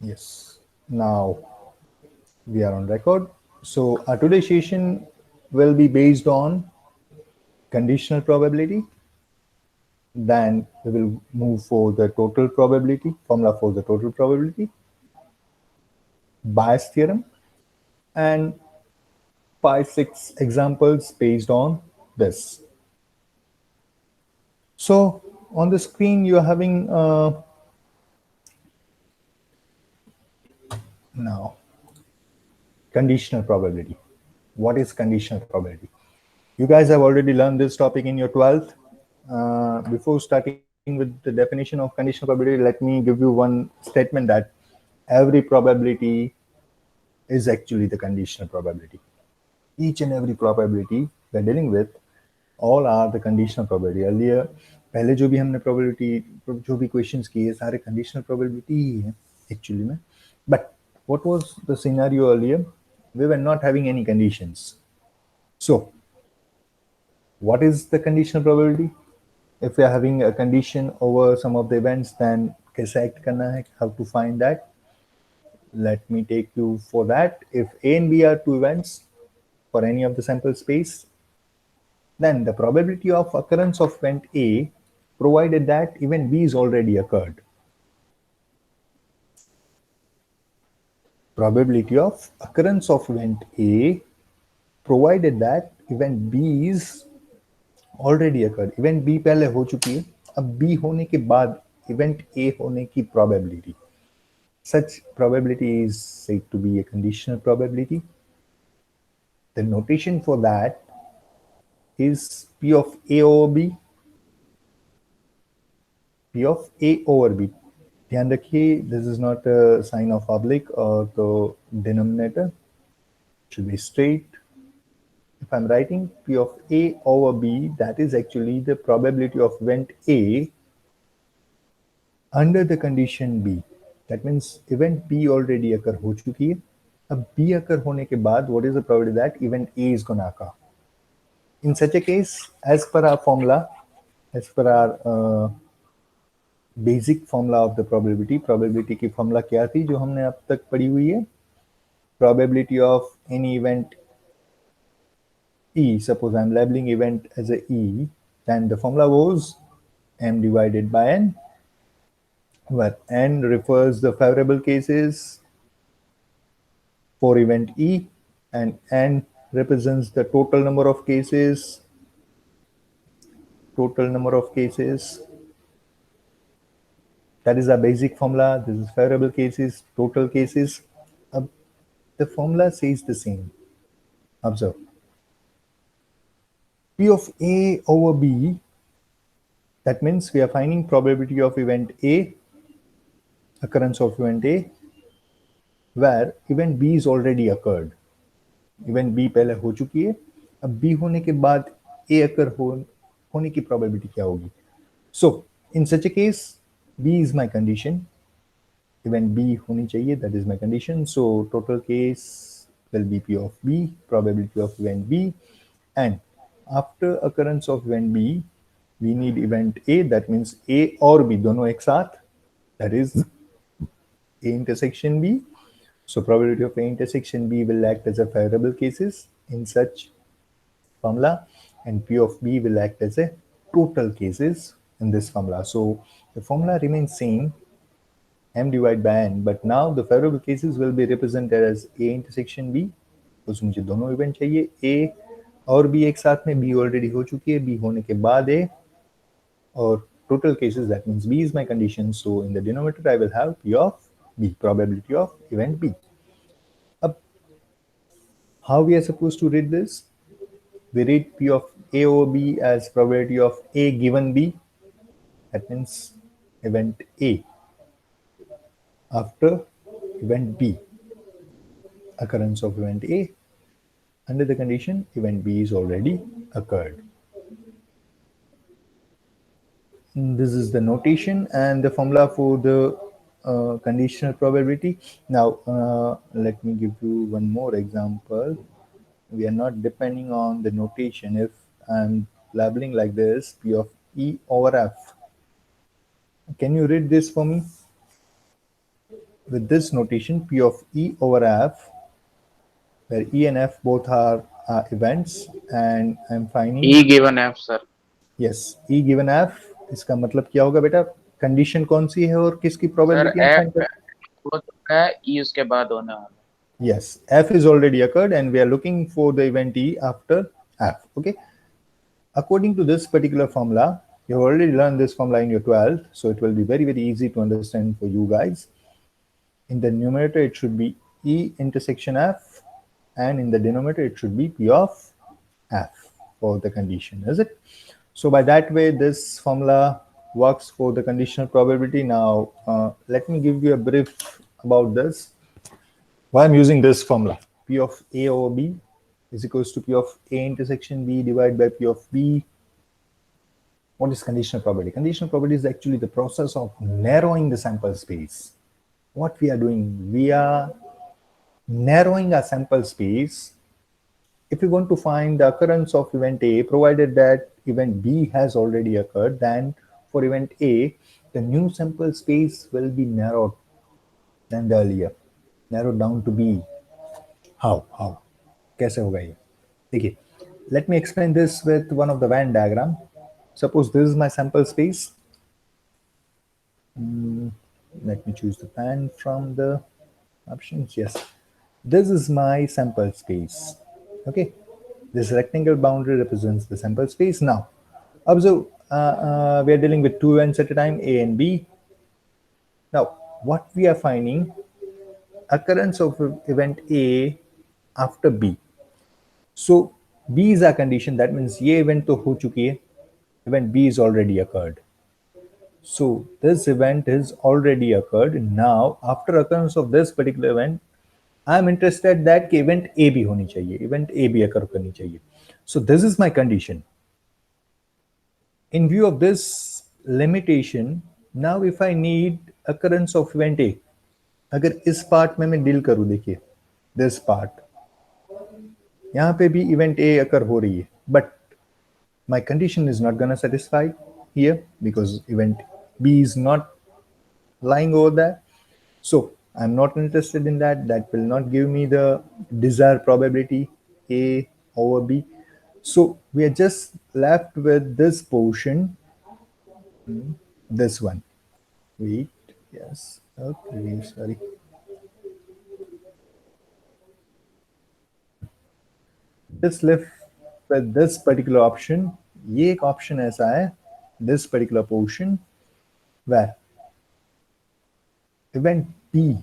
Yes. Now we are on record. So our today's session will be based on conditional probability. Then we will move for the total probability, formula for the total probability, Bayes theorem, and 5, 6 examples based on this. So on the screen you are having now conditional probability. What is conditional probability? You guys have already learned this topic in your 12th. Before starting with the definition of conditional probability, let me give you one statement that every probability is actually the conditional probability. Each and every probability we're dealing with, all are the conditional probability. Earlier, पहले जो भी हमने probability जो भी questions किए सारे conditional probability ही हैं actually में. But what was the scenario earlier? We were not having any conditions. So what is the conditional probability? If we are having a condition over some of the events, then कैसे act करना है, how to find that? Let me take you for that. If A and B are two events for any of the sample space, then the probability of occurrence of event A, provided that event B is already occurred. Probability of occurrence of event A, provided that event B is already occurred. Event B पहले हो चुकी है, अब B होने के बाद event A होने की probability. Such probability is said to be a conditional probability. The notation for that is P of A over B. P of A over B. ध्यान रखिए, this is not a sign of oblique or the denominator. It should be straight. If I'm writing P of A over B, that is actually the probability of event A under the condition B. That means event B already occur हो चुकी है. अब B occur होने के बाद, what is the probability that event A is gonna occur? In such a case, as per our formula, as per our basic formula of the probability की formula क्या थी जो हमने अब तक पढ़ी हुई है? Probability of any event E, suppose I'm labeling event as a E, then the formula was M divided by N, where N refers the favorable cases for event E, and N represents the total number of cases. That is our basic formula. This is favorable cases, total cases. The formula says the same. Observe. P of A over B, that means we are finding probability of event A, occurrence of event A, where event B is already occurred. Event B पहले हो चुकी है, अब B होने के बाद A occur होने की probability क्या होगी? So in such a case, B is my condition. Event B होनी चाहिए, that is my condition. So total case will be P of B, probability of event B, and after occurrence of event B, we need event A, that means A और B दोनों एक साथ, that is A intersection B. So probability of A intersection B will act as a favorable cases in such formula, and P of B will act as a total cases in this formula. So the formula remains same, M divided by N, but now the favorable cases will be represented as A intersection B. तो मुझे दोनों event चाहिए, A और B एक साथ में, B already हो चुकी है, B होने के बाद A, और total cases, that means B is my condition. So in the denominator I will have P of B, probability of event B. How we are supposed to read this? We read P of A over B as probability of A given B. That means event A after event B, occurrence of event A under the condition event B is already occurred. This is the notation and the formula for the conditional probability. Now let me give you one more example. We are not depending on the notation. If I'm labeling like this, P of E over F, can you read this for me? with this notation P of E over F, where E and F both are events, and I'm finding E given F, sir. yes, E given F, इसका मतलब क्या होगा बेटा, condition कौन सी है और किसकी sir probability हम फाइंड F कर, हो चुका है, E उसके बाद होने वाला है। yes, F is already occurred and we are looking for the event E after F. Okay, according to this particular formula, you have already learned this formula in your 12th, so it will be very easy to understand for you guys. In the numerator it should be E intersection F, and in the denominator it should be P of F for the condition, is it? So by that way this formula works for the conditional probability. Now let me give you a brief about this, why I'm using this formula. P of A over B is equals to P of A intersection B divided by P of B. What is conditional probability? Conditional probability is actually the process of narrowing the sample space. What we are doing, we are narrowing a sample space. If you want to find the occurrence of event A, provided that event B has already occurred, then for event A, the new sample space will be narrowed than the earlier, narrowed down to B. How? कैसे होगा ये? देखिए, let me explain this with one of the Venn diagram. Suppose this is my sample space. Let me choose the pen from the options. Yes, this is my sample space. Okay, this rectangle boundary represents the sample space. Now observe, we are dealing with two events at a time, A and B. Now what we are finding, occurrence of event A after B. So B is a condition, that means ये event तो हो चुकी है, event B is already occurred. So this event is already occurred. Now after occurrence of this particular event, I am interested that event A भी होनी चाहिए, event A भी occur करनी चाहिए. So this is my condition. In view of this limitation, now if I need occurrence of event A, अगर इस part में मैं डील करूं, देखिए दिस पार्ट, यहाँ पे भी event A occur हो रही है, but my condition is not gonna satisfy here because event B is not lying over there. So I'm not interested in that. That will not give me the desired probability A over B. So we are just left with this portion, this one. Wait, yes, okay, sorry. Just left with this particular option. ये एक option ऐसा है, this particular portion where event B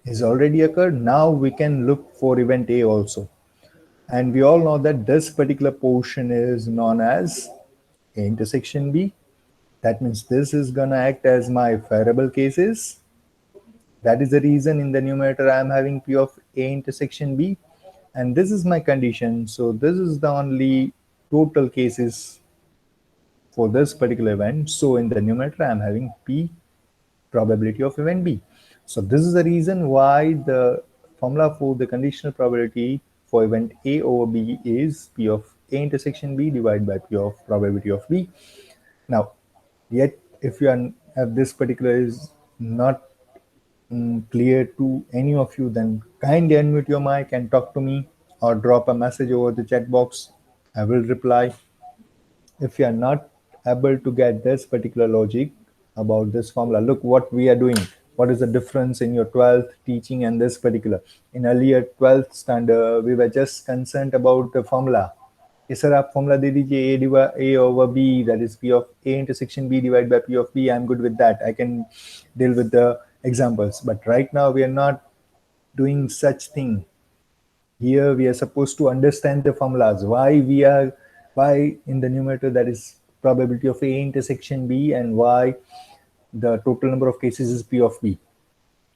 is already occurred. Now we can look for event A also. And we all know that this particular portion is known as A intersection B. That means this is gonna act as my variable cases. That is the reason in the numerator I am having P of A intersection B. And this is my condition. So this is the only total cases for this particular event. So in the numerator I am having P probability of event B. So this is the reason why the formula for the conditional probability for event A over B is P of A intersection B divided by P of probability of B. Now, yet if you are, if this particular is not clear to any of you, then kindly unmute your mic and talk to me or drop a message over the chat box. I will reply. If you are not able to get this particular logic about this formula, look what we are doing. What is the difference in your 12th teaching and this particular? In earlier 12th standard, we were just concerned about the formula. कि sir आप formula दे दीजिए A over B, that is P of A intersection B divided by P of B. I'm good with that. I can deal with the examples. But right now we are not doing such thing. Here we are supposed to understand the formulas, why in the numerator that is probability of A intersection B, and why the total number of cases is P of B.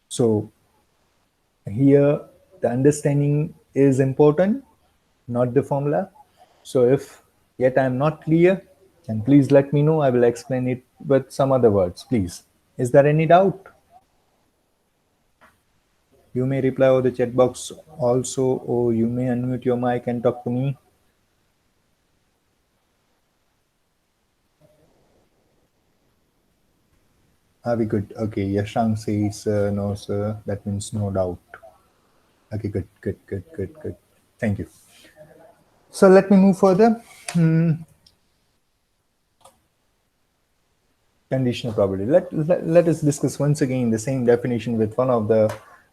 So here the understanding is important, not the formula. So if yet I am not clear, then please let me know. I will explain it with some other words, please. Is there any doubt? You may reply over the chat box also, or you may unmute your mic and talk to me. Are we good? Okay, Yashang says no, sir. That means no doubt. Okay, good. Thank you. So let me move further. Conditional probability. Let us discuss once again the same definition with one of the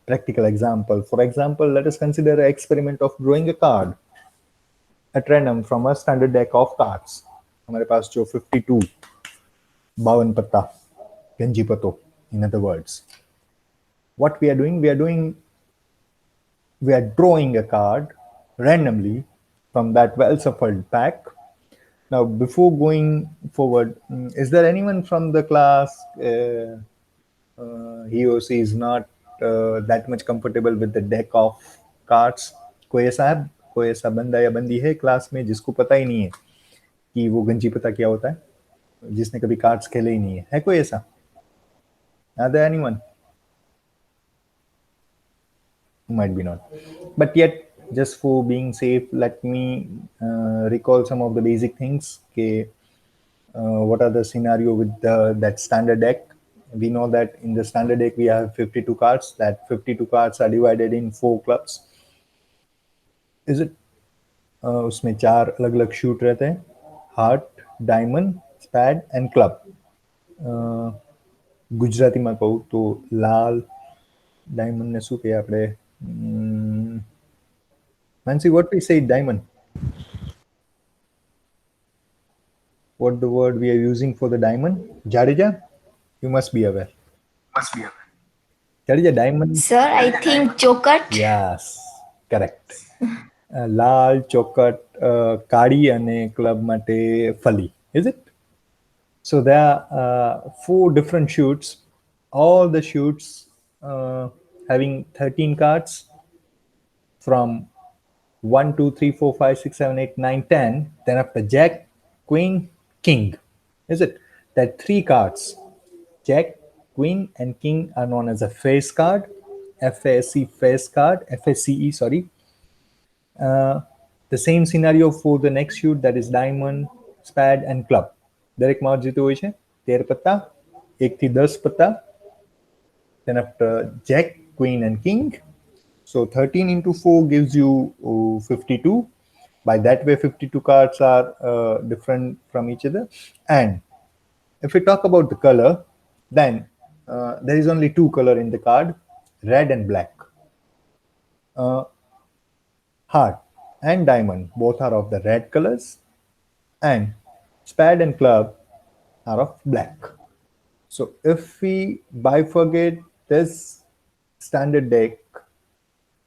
practical example. For example, let us consider an experiment of drawing a card at random from a standard deck of cards. हमारे पास जो 52 52 पत्ता गंजी पत्तों, in other words, what we are doing, we are drawing a card randomly from that well shuffled pack. Now, before going forward, is there anyone from the class he or she is not that much comfortable with the deck of cards? कोई ऐसा बंदा या बंदी है class में जिसको पता ही नहीं है कि वो गंजी पता क्या होता है, जिसने कभी कार्ड्स खेले ही नहीं है कोई ऐसा? Are there anyone? Might be not, but yet just for being safe, let me recall some of the basic things. Okay, what are the scenario with that standard deck? We know that in the standard deck we have 52 cards. That 52 cards are divided in 4 clubs. Is it? उसमें 4 अलग अलग shoot रहते हैं: heart, diamond, स्पैड and club. ગુજરાતીમાં કહું તો લાલ ડાયમંડને શું કહીએ આપણે? Mansi, what we say diamond? What the word we are using for the diamond? Jadeja? You must be aware. Jadeja, diamond? Sir, I think chokat. Yes, correct. લાલ, ચોકટ, કાળી અને club માટે Fali. Is it? So there are 4 different shoots. All the shoots having 13 cards from 1, 2, 3, 4, 5, 6, 7, 8, 9, 10. Then after Jack, Queen, King. Is it? That 3 cards, Jack, Queen, and King, are known as a face card. FASC face card. FACE, sorry. The same scenario for the next shoot, that is diamond, spade, and club. દરેક માં જીતો હોય છે 13 પત્તા, 1 થી 10 પત્તા. Then after Jack, Queen, and King. So 13 into 4 gives you 52. By that way, 52 cards are different from each other. And if we talk about the color, then there is only 2 color in the card: red and black. Heart and diamond both are of the red colors, and spade and club are of black. So if we bifurcate this standard deck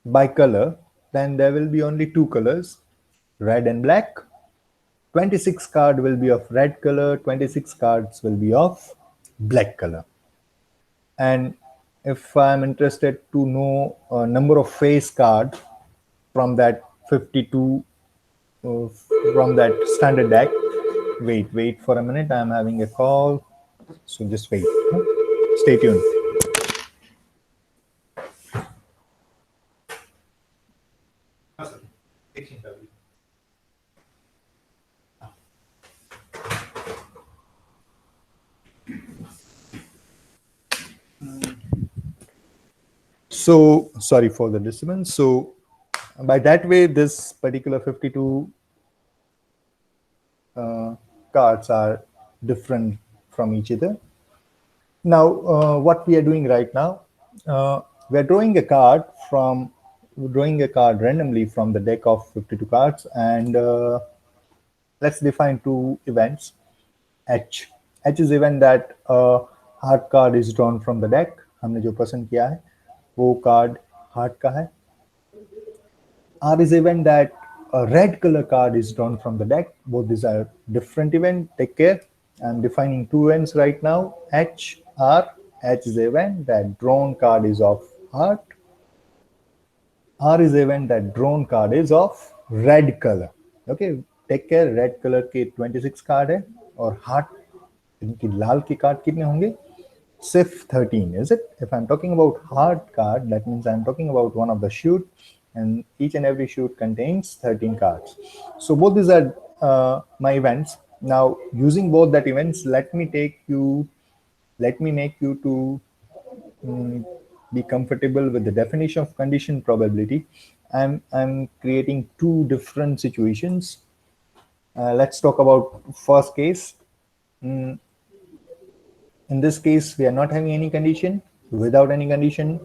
by color, then there will be only 2 colors, red and black. 26 card will be of red color, 26 cards will be of black color. And if I'm interested to know a number of face cards from that 52 from that standard deck, wait for a minute, I'm having a call, so just wait. Stay tuned. So sorry for the disturbance. So by that way, this particular 52 cards are different from each other. Now, what we are doing right now, we are drawing a card randomly from the deck of 52 cards, and let's define 2 events. H is event that a heart card is drawn from the deck. हमने जो पसंद किया है वो card heart का है. R is event that a red color card is drawn from the deck. Both these are different event. Take care. I'm defining 2 events right now. H, R. H is the event that drawn card is of heart. R is the event that drawn card is of red color. Okay, take care. Red color के 26 card है और heart इनकी लाल की card कितने होंगे? सिर्फ 13. Is it? If I'm talking about heart card, that means I'm talking about one of the shoot, and each and every shoot contains 13 cards. So both these are my events. Now, using both that events, let me take you let me make you to be comfortable with the definition of condition probability. I'm creating two different situations. Let's talk about first case. In this case, we are not having any condition. Without any condition,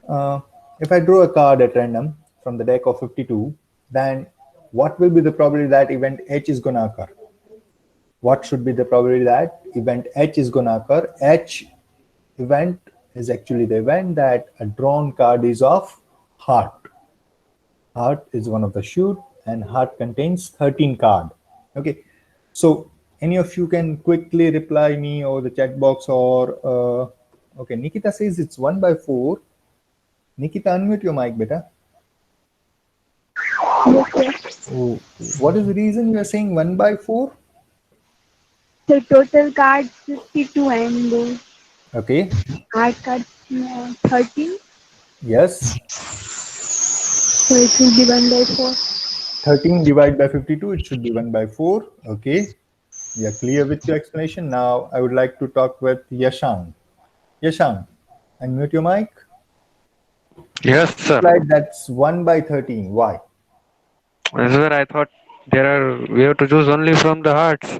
if I draw a card at random from the deck of 52, then what will be the probability that event H is going to occur? What should be the probability that event H is going to occur? H event is actually the event that a drawn card is of heart. Heart is one of the shoot, and heart contains 13 card. Okay, so any of you can quickly reply me or the chat box or okay, Nikita says it's 1/4. Nikita, unmute your mic, beta. Oh, what is the reason you are saying 1/4? The total cards 52 and the Okay, heart cards 13. yes. So it will be 1/4. 13 divided by 52, it should be 1/4. Okay, we are clear with your explanation. Now I would like to talk with Yashang. Yashang, unmute your mic. Yes, sir. Like that's 1/13. Why? Sir, I thought we have to choose only from the hearts.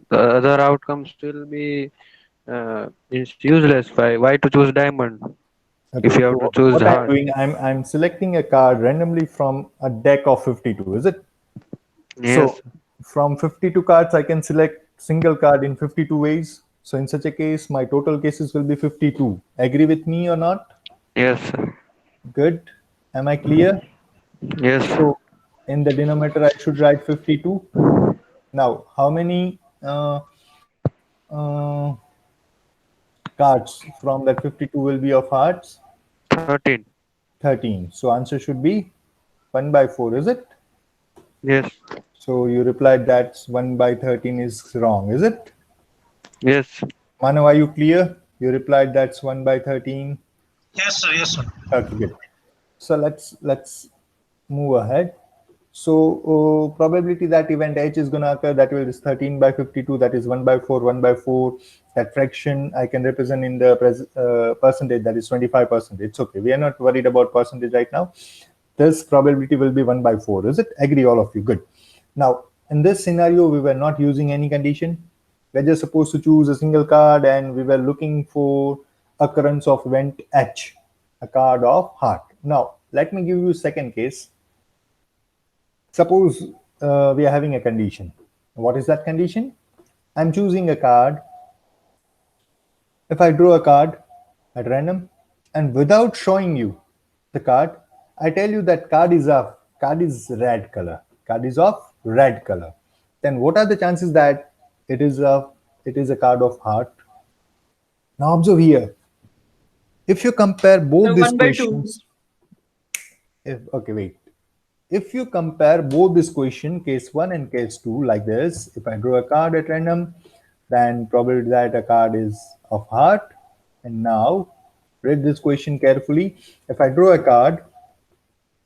The other outcomes will be useless. Why to choose diamond? Okay, If you have so to choose what heart. I'm doing, I'm selecting a card randomly from a deck of 52. Is it? Yes. So from 52 cards, I can select single card in 52 ways. So in such a case, my total cases will be 52. Agree with me or not? Yes, sir. Good. Am I clear? Yes. So in the denominator, I should write 52. Now, how many cards from that 52 will be of hearts? 13. 13. So answer should be 1/4, is it? Yes. So you replied that 1/13 is wrong, is it? Yes. Manav, are you clear? You replied that's 1/13. Yes, sir. Yes, sir. Okay, good. So let's move ahead. So probability that event H is going to occur, that will is 13/52. That is 1/4, 1/4. That fraction I can represent in the percentage, that is 25%. It's okay. We are not worried about percentage right now. This probability will be 1/4. Is it? Agree, all of you? Good. Now, in this scenario, we were not using any condition. We're just supposed to choose a single card, and we were looking for occurrence of event H, a card of heart. Now, let me give you second case. Suppose we are having a condition. What is that condition? I'm choosing a card. If I draw a card at random and without showing you the card, I tell you that card is red color. Card is of red color. Then what are the chances that it is a card of heart? Now observe here. If you compare both these questions, if you compare both this question, case 1 and case 2, like this, if I draw a card at random, then probably that a card is of heart. And now read this question carefully. If I draw a card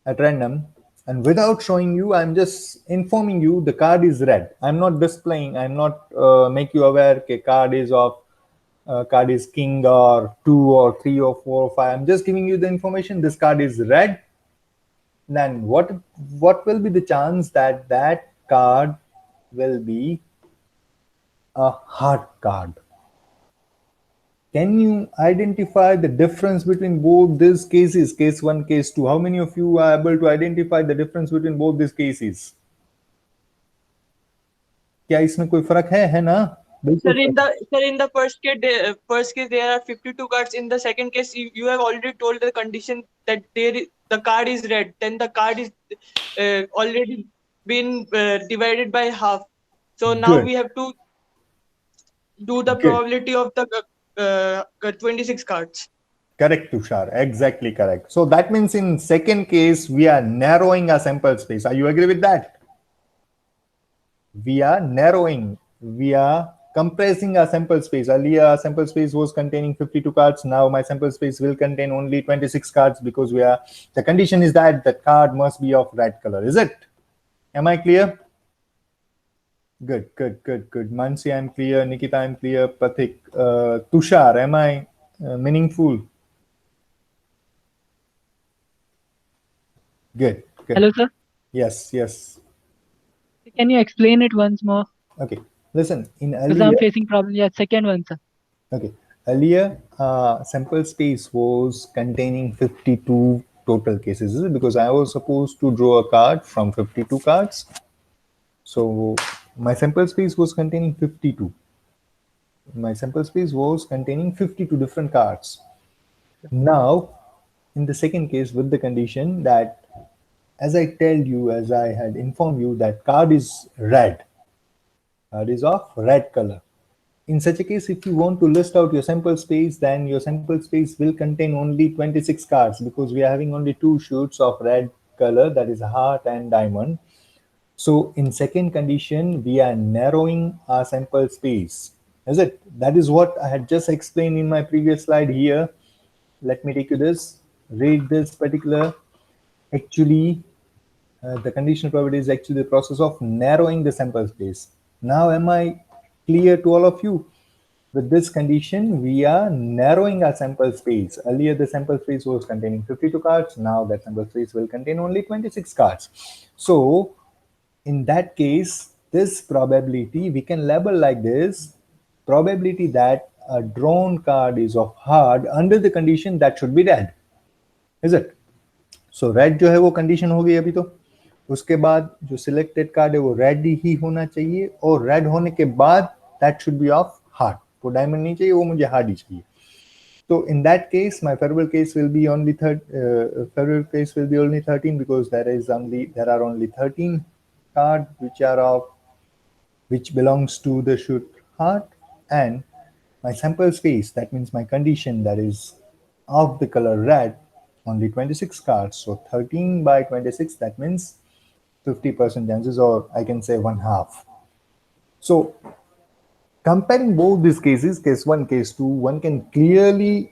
at random and without showing you, I'm just informing you the card is red. I'm not displaying, I'm not make you aware okay, card is king or 2 or 3 or 4 or 5. I'm just giving you the information this card is red. Then what will be the chance that that card will be a heart card? Can you identify the difference between both these cases, case 1, case 2? How many of you are able to identify the difference between both these cases? क्या इसमें कोई फर्क है ना? Sir, in the first case there are 52 cards. In the second case, you have already told the condition that the card is red. Then the card is already been divided by half. So now Good. we have to do the Good. probability of the 26 cards. Correct, Tushar. Exactly correct. So that means in second case, we are narrowing our sample space. Are you agree with that? We are narrowing. We are compressing our sample space. Earlier, our sample space was containing 52 cards. Now my sample space will contain only 26 cards because the condition is that the card must be of red color. Is it? Am I clear? Good, good, good, good. Mansi, I'm clear. Nikita, I'm clear. Pratik, Tushar, am I meaningful? Good, good. Hello, sir. Yes, yes. Can you explain it once more? Okay. Listen, in Because earlier, I'm facing problem. Yeah, second one, sir. okay, earlier, sample space was containing 52 total cases. This is because I was supposed to draw a card from 52 cards. So my sample space was containing 52. My sample space was containing 52 different cards. Now, in the second case, with the condition that, as I tell you, as I had informed you, that card is red, card is of red color. In such a case, if you want to list out your sample space, then your sample space will contain only 26 cards because we are having only two shoots of red color, that is heart and diamond. So in second condition, we are narrowing our sample space. Is it? That is what I had just explained in my previous slide here. Let me take you this. Read this particular. Actually, the conditional probability is actually the process of narrowing the sample space. Now, am I clear to all of you? With this condition, we are narrowing our sample space. Earlier, the sample space was containing 52 cards. Now, that sample space will contain only 26 cards. So, in that case, this probability we can label like this: probability that a drawn card is of hard under the condition that should be red. Is it? So red जो है वो condition हो गई अभी तो उसके बाद जो सिलेक्टेड कार्ड है वो रेड ही होना चाहिए और रेड होने के बाद that should be of hard वो डायमंड नहीं चाहिए वो मुझे हार्ड ही चाहिए So in that case, my favorable case will be only favorable case will be only 13 because there are only 13 cards which belongs to the shoot heart, and my sample space, that means my condition, that is of the color red, only 26 cards. So 13 by 26, that means 50% chances, or I can say one half. So comparing both these cases, case 1, case 2, one can clearly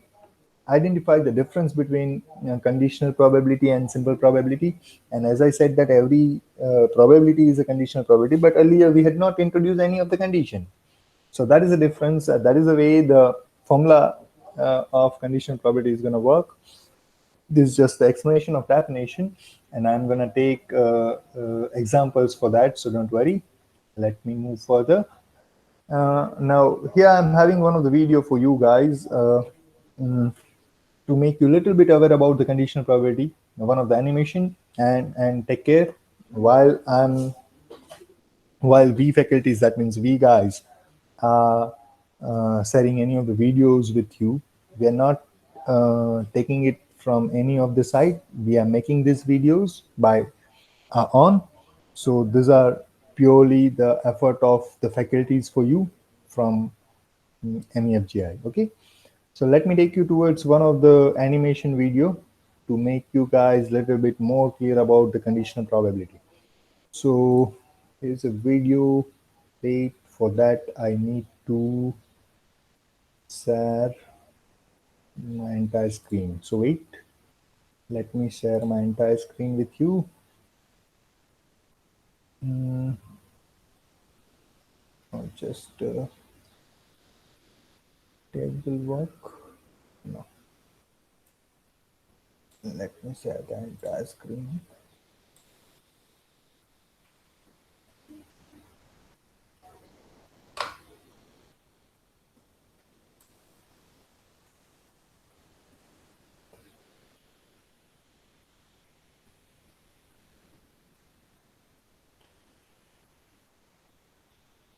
identify the difference between conditional probability and simple probability. And as I said that every probability is a conditional probability, but earlier we had not introduced any of the condition. So that is the difference. That is the way the formula of conditional probability is going to work. This is just the explanation of definition, and I'm going to take examples for that, so don't worry. Let me move further. Now here I'm having one of the video for you guys to make you a little bit aware about the conditional probability, one of the animation, and take care while we faculties, that means we guys, are sharing any of the videos with you. We are not taking it from any of the site. We are making these videos by our own. So these are purely the effort of the faculties for you from MEFGI. Okay. So let me take you towards one of the animation video to make you guys a little bit more clear about the conditional probability. So here's a video. Wait, for that I need to share my entire screen. So wait, let me share my entire screen with you. I'll just table work. No. Let me share the entire screen.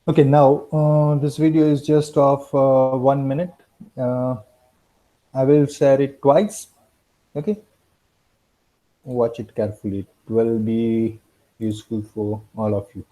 Okay, now this video is just of 1 minute. I will share it twice. Okay, watch it carefully. It will be useful for all of you.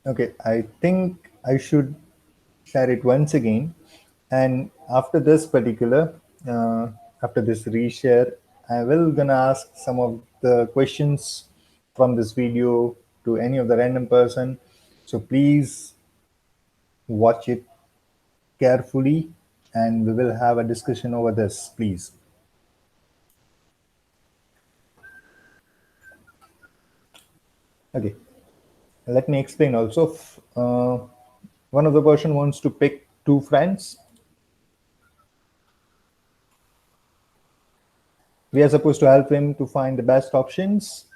Okay, I think I should share it once again. And after this particular, after this reshare, I will gonna ask some of the questions from this video to any of the random person. So please watch it carefully and we will have a discussion over this, please. Okay, let me explain also. One of the person wants to pick two friends. We are supposed to help him to find the best options.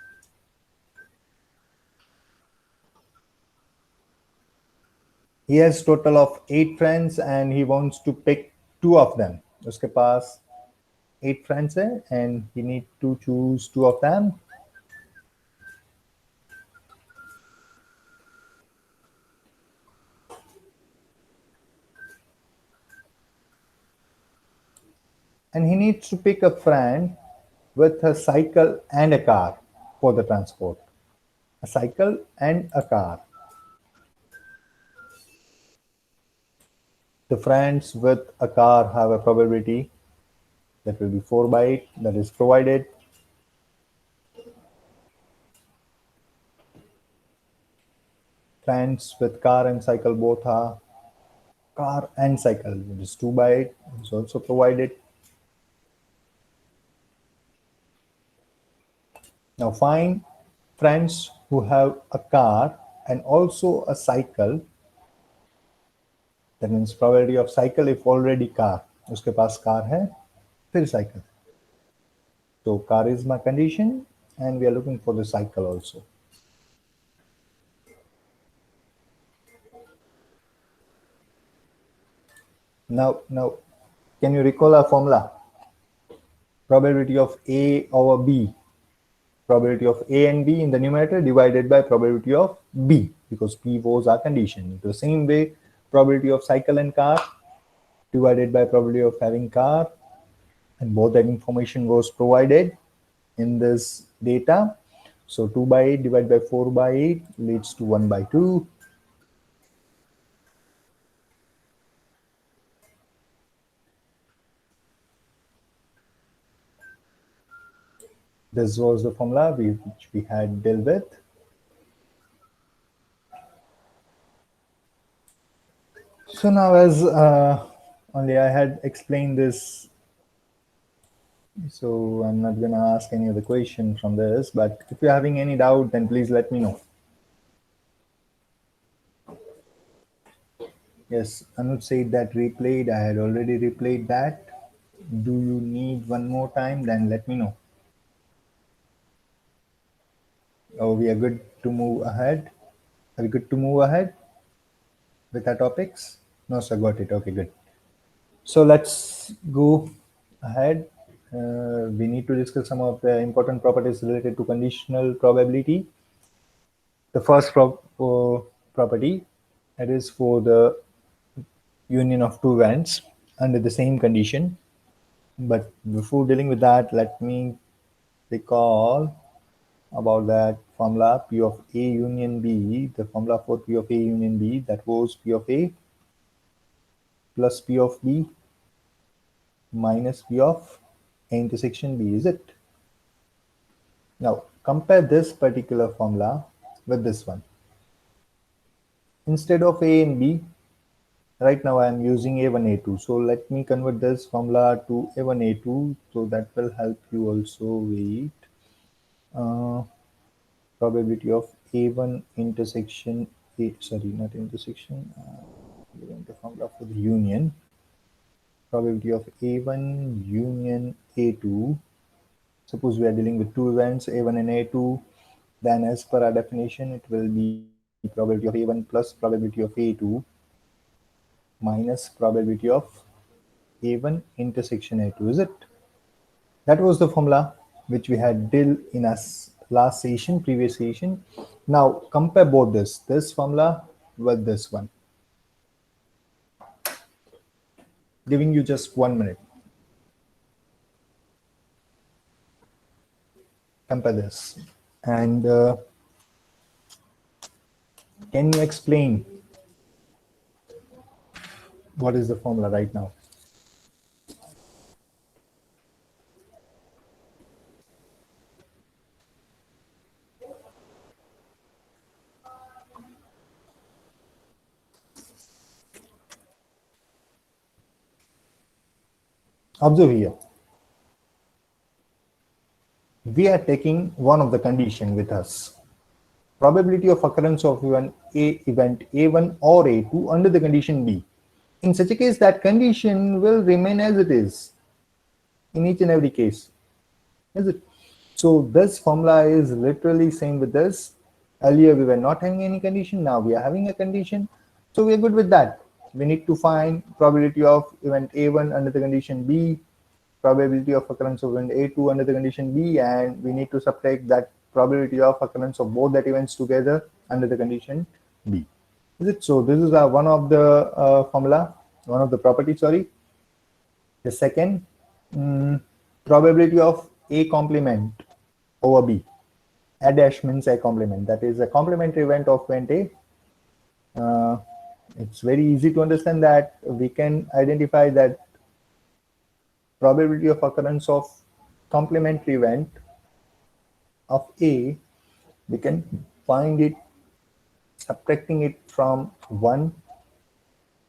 He has total of 8 friends and he wants to pick 2 of them. उसके पास 8 friends है and he need to choose 2 of them. And he needs to pick a friend with a cycle and a car for the transport. A cycle and a car. The friends with a car have a probability that will be 4 by 8 that is provided. Friends with car and cycle both are car and cycle, which is 2 by 8 is also provided. Now find friends who have a car and also a cycle. That means probability of cycle if already car. उसके पास car है, फिर cycle. So car is my condition and we are looking for the cycle also. Now, can you recall our formula? Probability of A over B. Probability of A and B in the numerator divided by probability of B, because P was our condition. The same way, probability of cycle and car divided by probability of having car, and both that information was provided in this data. So 2 by 8 divided by 4 by 8 leads to 1 by 2. This was the formula which we had dealt with. So now, as only I had explained this, so I'm not going to ask any other question from this, but if you're having any doubt, then please let me know. Yes, Anuj said that replayed. I had already replayed that. Do you need one more time? Then let me know. Oh, we are good to move ahead. Are we good to move ahead with our topics? No, sir, got it. Okay, good. So let's go ahead. We need to discuss some of the important properties related to conditional probability. The first property, that is for the union of two events under the same condition. But before dealing with that, let me recall about that formula P of A union B. The formula for P of A union B, that was P of A plus P of B minus P of A intersection B, is it? Now compare this particular formula with this one. Instead of A and B, right now I am using A1, A2. So let me convert this formula to A1, A2. So that will help you also with probability of A1 intersection A, sorry, not intersection, the formula for the union. Probability of A1 union A2. Suppose we are dealing with two events, A1 and A2, then as per our definition, it will be probability of A1 plus probability of A2 minus probability of A1 intersection A2, is it? That was the formula which we had dealt in our last session, previous session. Now compare both this formula with this one. Giving you just 1 minute. Compare this. And can Can you explain what is the formula right now? Observe here. We are taking one of the condition with us. Probability of occurrence of event A1 or A2 under the condition B. In such a case, that condition will remain as it is in each and every case. Is it? So this formula is literally same with this. Earlier we were not having any condition, now we are having a condition. So we are good with that. We need to find probability of event A1 under the condition B, probability of occurrence of event A2 under the condition B, and we need to subtract that probability of occurrence of both that events together under the condition B. Is it? So this is one of the formula, one of the properties, sorry. The second, probability of A complement over B. A dash means A complement. That is a complementary event of event A. It's very easy to understand that we can identify that probability of occurrence of complementary event of A, we can find it subtracting it from 1.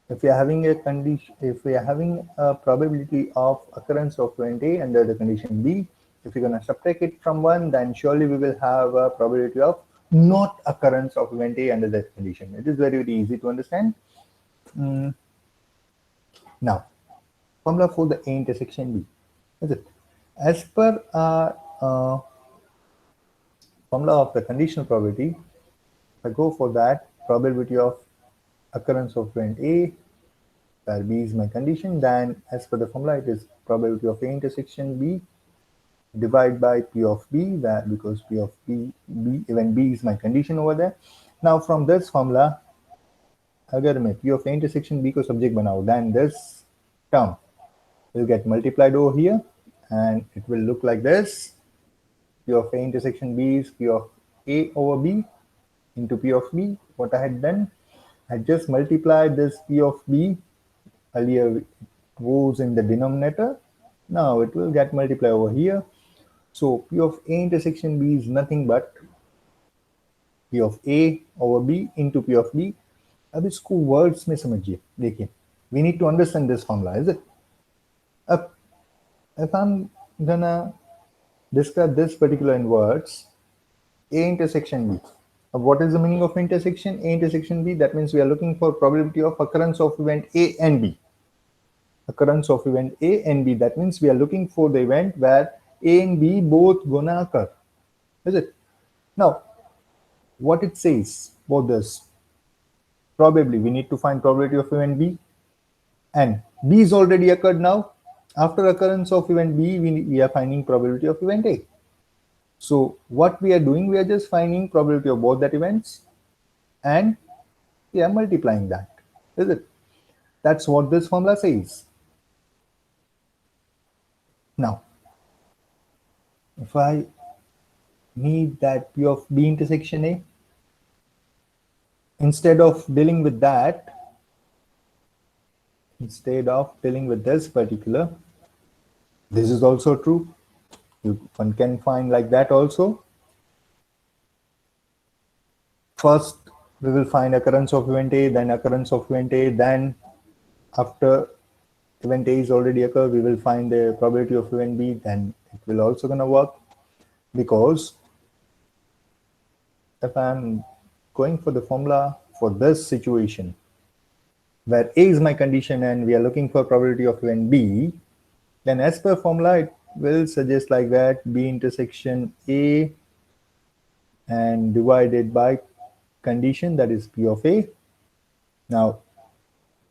If we are having a condition, if we are having a probability of occurrence of event A under the condition B, if we're going to subtract it from 1, then surely we will have a probability of not occurrence of event A under that condition. It is very, very easy to understand. Now, formula for the A intersection B. Is it? As per our formula of the conditional probability, if I go for that, probability of occurrence of event A, where B is my condition, then as per the formula, it is probability of A intersection B divided by P of B, where because P of B, event B is my condition over there. Now from this formula, अगर मैं P of A intersection B को subject बनाऊं, then this term will get multiplied over here and it will look like this. P of A intersection B is P of A over B into P of B. What I had done, I just multiplied this P of B. Earlier it was in the denominator. Now it will get multiplied over here. So P of A intersection B is nothing but P of A over B into P of B. अब इसको words में समझिए. देखिए, we need to understand this formula, is it? If I'm gonna describe this particular in words, A intersection B. What is the meaning of intersection? A intersection B, that means we are looking for probability of occurrence of event A and B. Occurrence of event A and B, that means we are looking for the event where A and B both gonna occur. Is it? Now, what it says about this? Probably we need to find probability of event B, and B is already occurred now. After occurrence of event B, we are finding probability of event A. So what we are doing, we are just finding probability of both that events and we are multiplying that. Is it? That's what this formula says. Now, if I need that P of B intersection A, instead of dealing with that, instead of dealing with this particular, this is also true. One can find like that also. First, we will find occurrence of event A, then occurrence of event A, then after event A is already occurred, we will find the probability of event B, then it will also gonna work, because if I'm going for the formula for this situation, where A is my condition and we are looking for probability of event B, then as per formula, it will suggest like that, B intersection A and divided by condition, that is P of A. Now,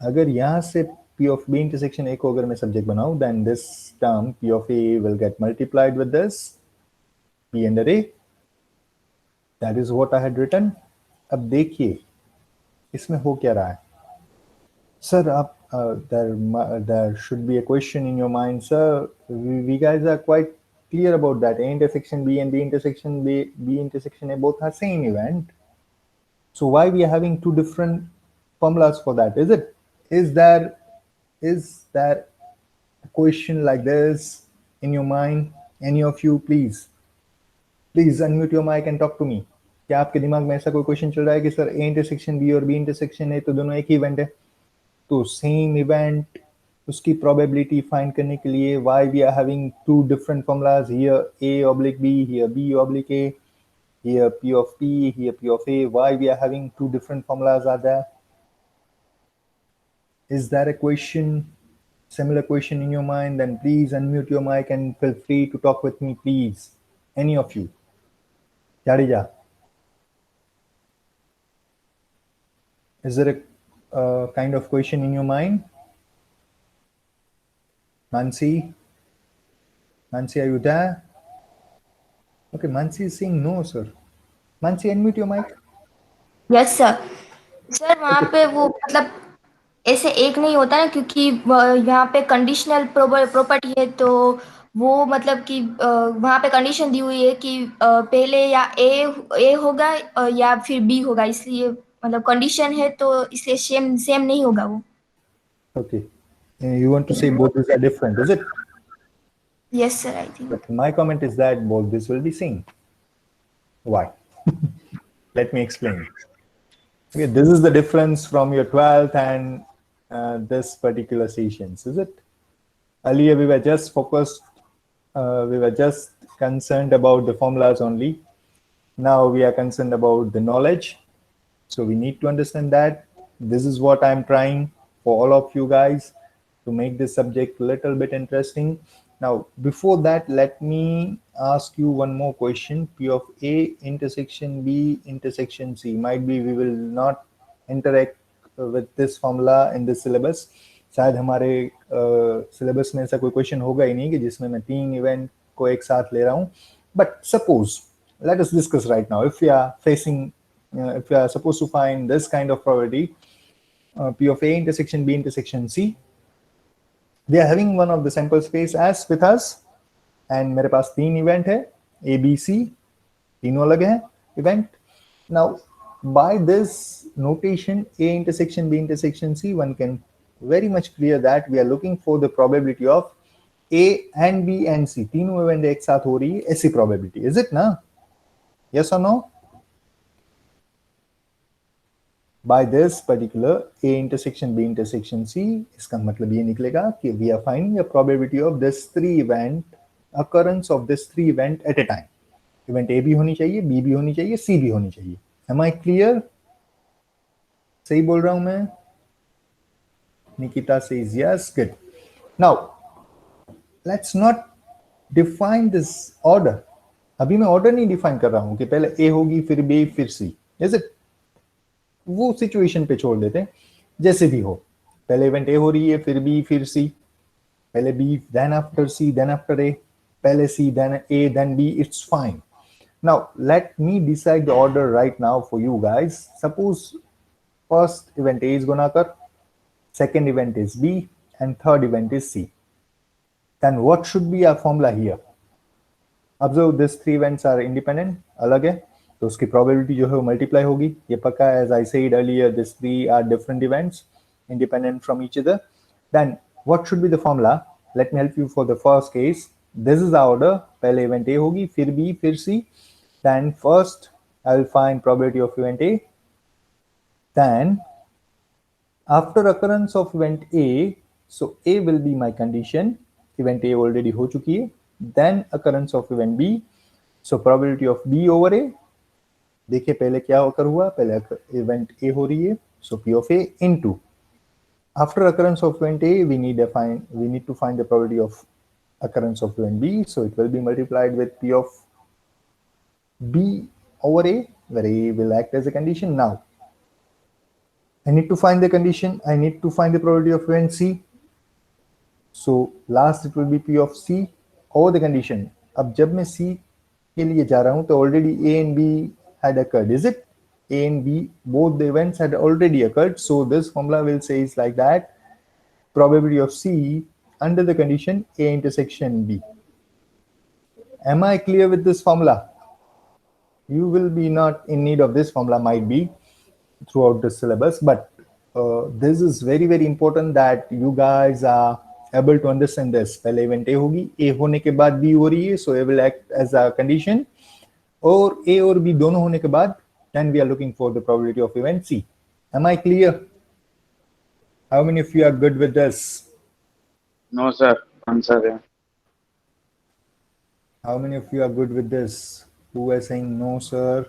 अगर यहाँ से P of B intersection A को अगर मैं subject बनाऊँ, then this term P of A will get multiplied with this P under A. That is what I had written. अब देखिए इसमें हो क्या रहा है. Sir, there should be a question in your mind, sir. We guys are quite clear about that. A intersection B and B intersection B intersection A both are same event. So why we are having two different formulas for that? Is there a question like this in your mind? Any of you, please unmute your mic and talk to me. क्या आपके दिमाग में ऐसा कोई question चल रहा है कि सर ए इंटरसेक्शन बी और बी इंटरसेक्शन है तो दोनों एक ही इवेंट है, तो सेम इवेंट उसकी प्रोबेबिलिटी फाइंड करने के लिए why we are having two different formulas, here A oblique B, here B oblique A, here P of P, here P of A, why we are having two different formulas are there? Is there a question, similar question in your mind? Then please unmute your mic and feel free to talk with me, please. Any of you. Jadija. Is there a kind of question in your mind? Mansi? Mansi, are you there? Okay, Mansi is saying no, sir. Mansi, unmute your mic. Yes sir. Sir वहाँ पे वो मतलब ऐसे एक नहीं होता ना, क्योंकि यहाँ पे कंडीशनल प्रॉपर्टी है, तो वो मतलब कि वहाँ पे कंडीशन दी हुई है कि पहले या ए होगा या फिर बी होगा, इसलिए मतलब कंडीशन है तो इसलिए सेम नहीं होगा वो. Okay. You want to say both these are different, is it? Yes sir, I think. But my comment is that both this will be same. Why? Let me explain. Okay, this is the difference from your 12th and this particular sessions, is it? Earlier we were just focused, we were just concerned about the formulas only. Now we are concerned about the knowledge. So we need to understand that. This is what I'm trying for all of you guys to make this subject a little bit interesting. Now, before that, let me ask you one more question. P of A intersection B intersection C. Might be we will not interact with this formula in this syllabus. शायद हमारे syllabus में ऐसा कोई question होगा ही नहीं कि जिसमें मैं तीन event को एक साथ ले रहा हूँ. But suppose, let us discuss right now. If we are facing, if we are supposed to find this kind of probability, P of A intersection B intersection C, we are having one of the sample space as with us, and मेरे पास तीन event है, A, B, C, तीनों अलग हैं event. Now, by this notation, A intersection B intersection C, one can very much clear that we are looking for the probability of A and B and C. तीनों event एक साथ हो रही है, ऐसी probability. Is it ना? Yes or no? By this particular A intersection B intersection C, इसका मतलब ये निकलेगा कि we are finding a probability of this three event, occurrence of this three event at a time. Event A भी होनी चाहिए, B भी होनी चाहिए, C भी होनी चाहिए. Am I clear? सही बोल रहा हूं मैं? Nikita says yes. Good. Now, let's not define this order. अभी मैं order नहीं define कर रहा हूं कि पहले A होगी फिर B फिर C. Is it? वो सिचुएशन पे छोड़ देते हैं, जैसे भी हो. पहले इवेंट ए हो रही है फिर बी फिर सी, पहले B then after C then after A, पहले C then A then B, it's fine. Now let me decide the order right now for you guys. Suppose first event A is gonna occur, second event is B and third event is C. Then what should be our formula here? Observe these three events are independent, अलग है, तो उसकी probability जो है वो multiply होगी, ये पक्का है. As I said earlier, these three are different events, independent from each other. Then what should be the formula? Let me help you for the first case. This is the order. पहले event A होगी, फिर B, फिर C. Then first I will find probability of event A. Then after occurrence of event A, so A will be my condition. Event A already हो चुकी है. Then occurrence of event B. So probability of B over A. देखिए पहले क्या occur हुआ, पहले event A हो रही है, so P of A into. After occurrence of event A, we need to find the probability of occurrence of event B. So it will be multiplied with P of B over A, where A will act as a condition. Now I need to find the condition. I need to find the probability of event C. So last it will be P of C over the condition. अब जब मैं C के लिए जा रहा हूँ तो already A and B had occurred. Is it? A and B, both the events had already occurred. So this formula will say is like that. Probability of C under the condition A intersection B. Am I clear with this formula? You will be not in need of this formula, might be. throughout the syllabus, but this is very very important that you guys are able to understand this. पहले event A होगी, A होने के बाद B हो रही है, so A will act as a condition, और A और B दोनों होने के बाद then we are looking for the probability of event C. Am I clear? How many of you are good with this? No, sir. Answer है. How many of you are good with this? Who are saying no, sir?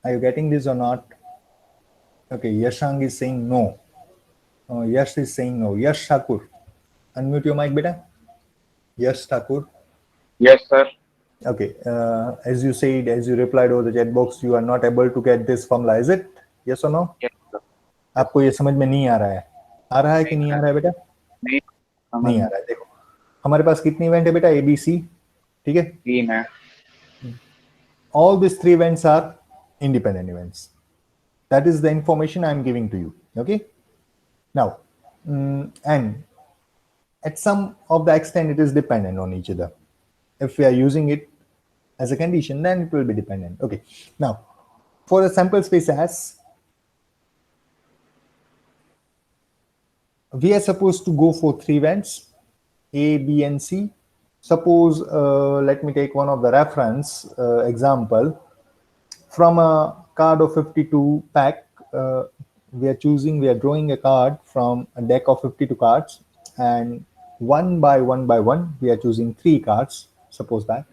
Are you getting this or not? Okay, Yashang is saying no. Yash is saying no. Yash Thakur. Unmute your mic, beta. Yash Thakur. Yes, sir. Okay, as you said, as you replied over the chat box, you are not able to get this formula, is it? Yes or no? Yes, sir. आपको ये समझ में नहीं आ रहा है? आ रहा है कि नहीं आ रहा है बेटा? नहीं नहीं आ रहा है. देखो हमारे पास कितनी इवेंट है बेटा? ABC, ठीक है? 3 है. All these 3 events are independent events. That is the information I am giving to you. Okay. Now, and at some of the extent, it is dependent on each other. If we are using it as a condition, then it will be dependent. Okay. Now, for a sample space S, we are supposed to go for 3 events, A, B, and C. Suppose, let me take one of the reference example. From a card of 52 pack, we are drawing a card from a deck of 52 cards, and one by one, we are choosing 3 cards. Suppose that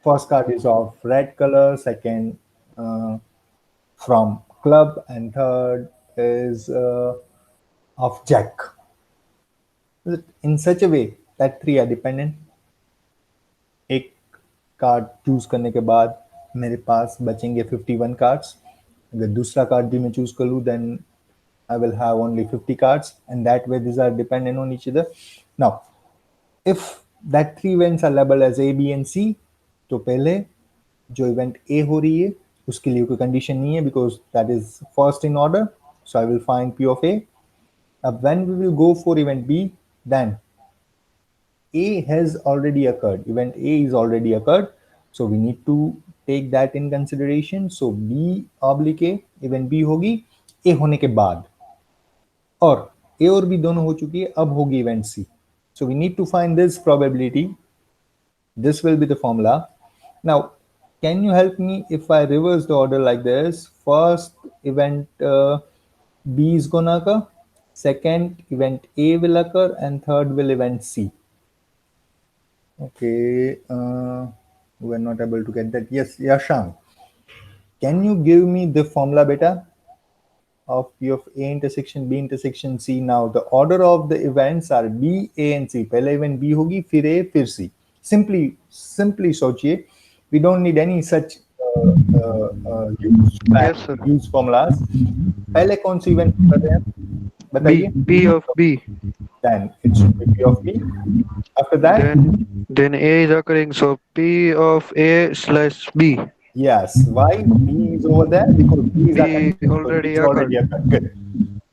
first card is of red color, second from club, and third is of jack. In such a way that 3 are dependent. एक card choose करने के बाद मेरे पास बचेंगे 51 cards. अगर दूसरा card भी मैं चूज कर लूं, then I will have only 50 cards, and that way these are dependent on each other. Now, if that 3 events are labeled as A, B, and C, तो पहले जो इवेंट A हो रही है उसके लिए कोई कंडीशन नहीं है, because that is first in order. So I will find P of A. When we will go for event B, then A has already occurred. Event A is already occurred. So we need to take that in consideration. So B oblique A, event B होगी A होने के बाद, और A और B दोनों हो चुकी है, अब होगी event C. So we need to find this probability. This will be the formula. Now, can you help me if I reverse the order like this? First event B is gonna occur, second event A will occur, and third will event C. Okay, we're not able to get that. Yes, Yashang, can you give me the formula beta of P of A intersection B intersection C? Now the order of the events are B, A and C. पहले event B होगी, फिर A, फिर C. Simply सोचिए. We don't need any such use formulas. पहले कौन सी event कर रहे हैं? बताइए. B of B. Then it should be P of B. After that, then A is occurring, so P of A slash B. Yes. Why B is over there? Because B is already occurred. Good.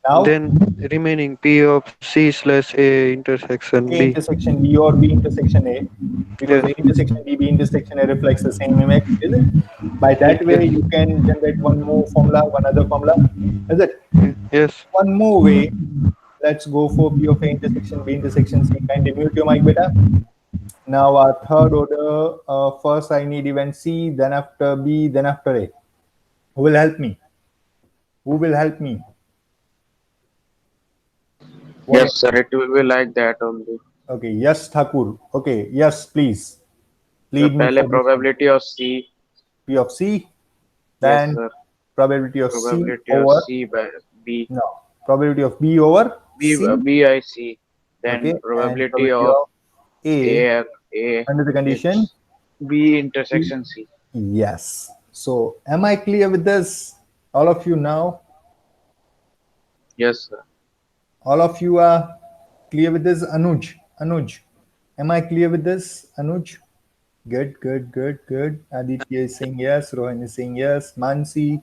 Now, then remaining P of C slash A intersection A B. intersection B or B intersection A, because A intersection B, B intersection A reflects the same image, is it? By that way, you can generate one more formula, one other formula, is it? Yes. One more way. Let's go for P of A intersection B intersection C. Kindly mute your mic, beta. Now our third order, first I need event C, then after B, then after A. Who will help me? Who will help me? Yes, sir. It will be like that only. Okay, yes, Thakur. Okay, yes, please. So Lead me पहले for probability of C. P of C, then Yes, sir. probability of Probability C over of C by B. no probability of B over B, C. B I C. Then Okay, and probability of A A under the condition B intersection C. yes. So am I clear with this? All of you now? Yes, sir. All of you are clear with this? Anuj, am I clear with this? Anuj? Good. Aditya is saying yes. Rohan is saying yes. Mansi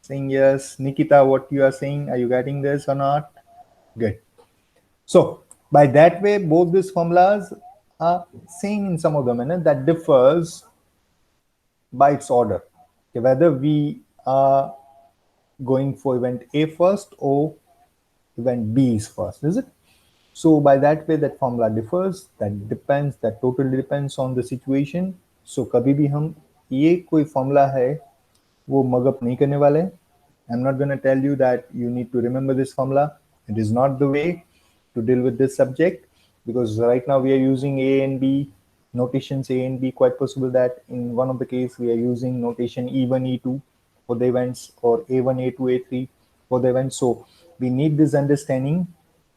saying yes. Nikita, what you are saying? Are you getting this or not? Good. So by that way, both these formulas are same in some of the manner that differs by its order, okay, whether we are going for event A first or event B is first, is it? So by that way, that formula differs. That depends. That totally depends on the situation. So कभी भी हम ये कोई formula है वो mug up नहीं करने वाले हैं. I'm not going to tell you that you need to remember this formula. It is not the way to deal with this subject, because right now we are using A and B notations, A and B. Quite possible that in one of the case we are using notation E1, E2 for the events, or A1, A2, A3 for the events. So we need this understanding,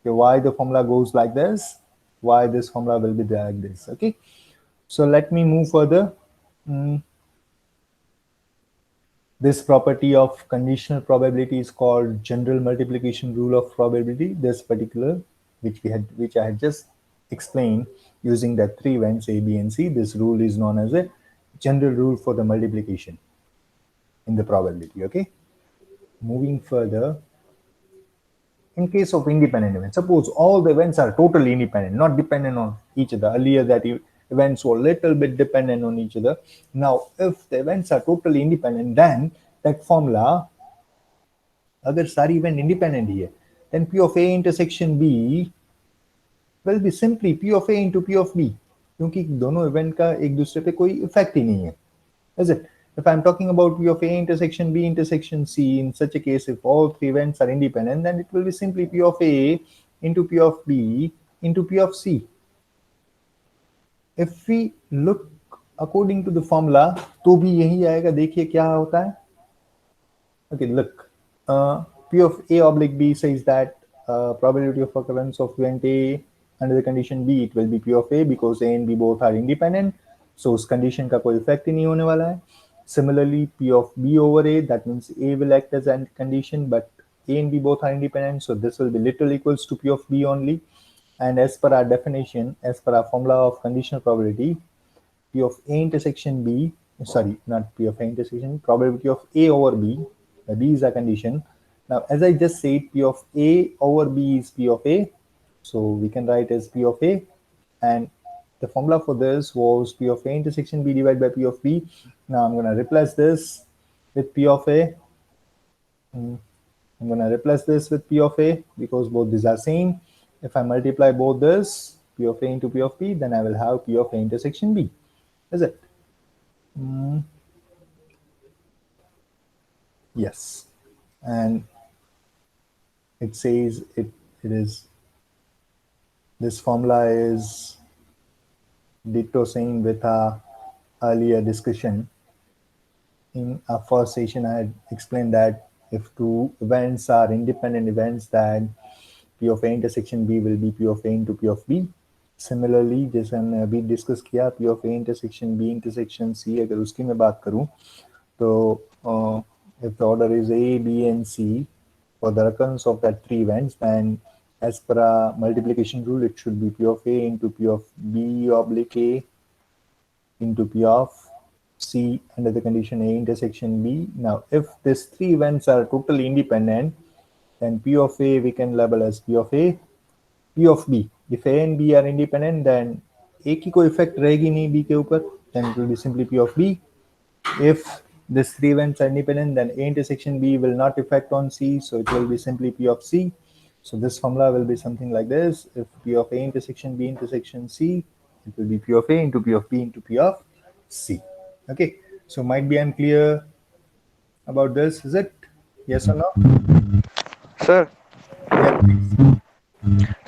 okay, why the formula goes like this, why this formula will be like this. Okay, so let me move further. This property of conditional probability is called general multiplication rule of probability. This particular, which I had just explained using the three events A, B, and C. This rule is known as a general rule for the multiplication in the probability. Okay, moving further. In case of independent events, suppose all the events are totally independent, not dependent on each other. Earlier that events were a little bit dependent on each other. Now, if the events are totally independent, then that formula, अगर सारी event independent ही है, then P of A intersection B will be simply P of A into P of B, क्योंकि दोनों event का एक दूसरे पे कोई effect ही नहीं है, is it? If I'm talking about P of A intersection B intersection C, in such a case, if all three events are independent, then it will be simply P of A into P of B into P of C. If we look according to the formula, तो भी यही आएगा. देखिए क्या होता है. Okay, look. P of A oblique B says that probability of occurrence of event A under the condition B, it will be P of A because A and B both are independent. So उस condition का कोई effect ही नहीं होने वाला है. Similarly, P of B over A, that means A will act as a condition, but A and B both are independent. So this will be literally equals to P of B only. And as per our definition, as per our formula of conditional probability, P of A intersection B, sorry, not P of A intersection, probability of A over B, B is a condition. Now, as I just said, P of A over B is P of A. So we can write as P of A. And the formula for this was P of A intersection B divided by P of B. Now I'm going to replace this with P of A. I'm going to replace this with P of A because both these are same. If I multiply both this, P of A into P of B, then I will have P of A intersection B. Is it? Yes. And it says it is, this formula is ditto same with our earlier discussion. In our first session, I had explained that if two events are independent events, then P of A intersection B will be P of A into P of B. Similarly, जैसे हमने अभी discuss किया, P of A intersection B intersection C, अगर उसकी मैं बात करूं तो if the order is A, B, and C for the recurrence of that three events, then as per our multiplication rule, it should be P of A into P of B oblique A into P of C under the condition A intersection B. Now, if these three events are totally independent, then P of A we can label as P of A, P of B. If A and B are independent, then A की कोई effect रहेगी नहीं B के ऊपर, then it will be simply P of B. If these three events are independent, then A intersection B will not affect on C, so it will be simply P of C. So this formula will be something like this. If P of A intersection B intersection C, it will be P of A into P of B into P of C. Okay, so might be I'm clear about this, is it? Yes or no? Sir Yeah, please.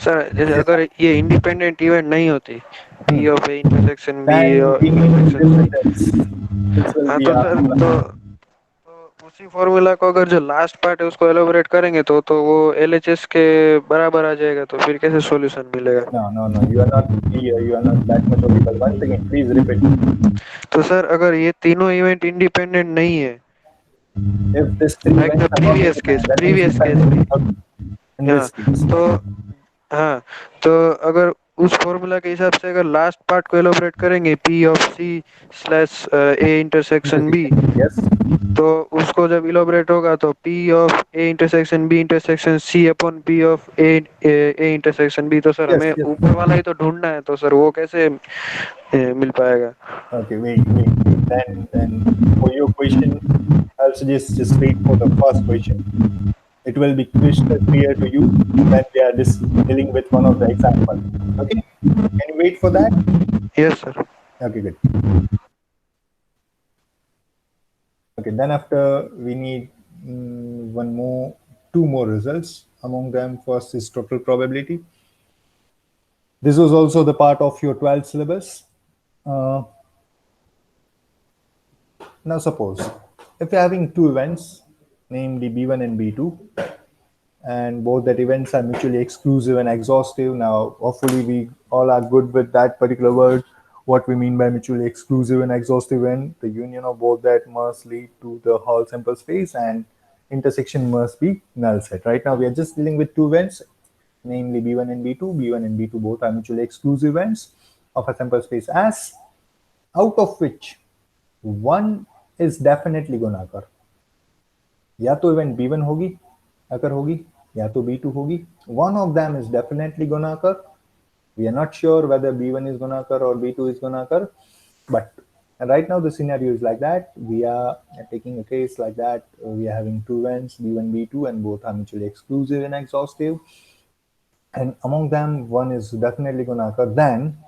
Sir जैसे अगर ये independent event नहीं होती P of A intersection B Then और we need to intersection do this will हाँ be तो our sir formula. तो उसी फॉर्मूला को अगर जो लास्ट पार्ट है उसको एलोबरेट करेंगे तो वो LHS के बराबर आ जाएगा, तो फिर कैसे सॉल्यूशन मिलेगा? No, you are not clear, you are not that much audible. Once again, please repeat. तो सर अगर ये तीनों इवेंट इंडिपेंडेंट नहीं है, If this three like the events are not previous case, independent, that means previous case में, in this case. तो हाँ तो अगर उस फॉर्मूला के हिसाब से अगर लास्ट पार्ट को एलोबरेट करेंगे P of C slash A intersection B, Yes. तो उसको जब इलोबरेट होगा तो P of A intersection B intersection C upon P of A intersection B। तो सर Yes, हमें yes. ऊपर वाला ही तो ढूंढना है, तो सर वो कैसे मिल पाएगा? Okay, wait. Then for your question, I'll suggest just wait for the first question. It will be crystal clear to you when we are dealing with one of the examples. Okay, can you wait for that? Yes sir. Okay, good. Okay, then after we need two more results. Among them, first is total probability. This was also the part of your 12th syllabus. Now suppose if you're having two events, namely B1 and B2, and both that events are mutually exclusive and exhaustive. Now, hopefully, we all are good with that particular word. What we mean by mutually exclusive and exhaustive event, the union of both that must lead to the whole sample space, and intersection must be null set. Right now, we are just dealing with two events, namely B1 and B2. B1 and B2 both are mutually exclusive events of a sample space S, out of which one is definitely going to occur. या तो event B1 होगी अकर होगी, या तो B2 होगी. One of them is definitely gonna occur. We are not sure whether B1 is gonna occur or B2 is gonna occur, but right now the scenario is like that. We are taking a case like that. We are having two events, B1, B2, and both are mutually exclusive and exhaustive. And among them, one is definitely gonna occur. Then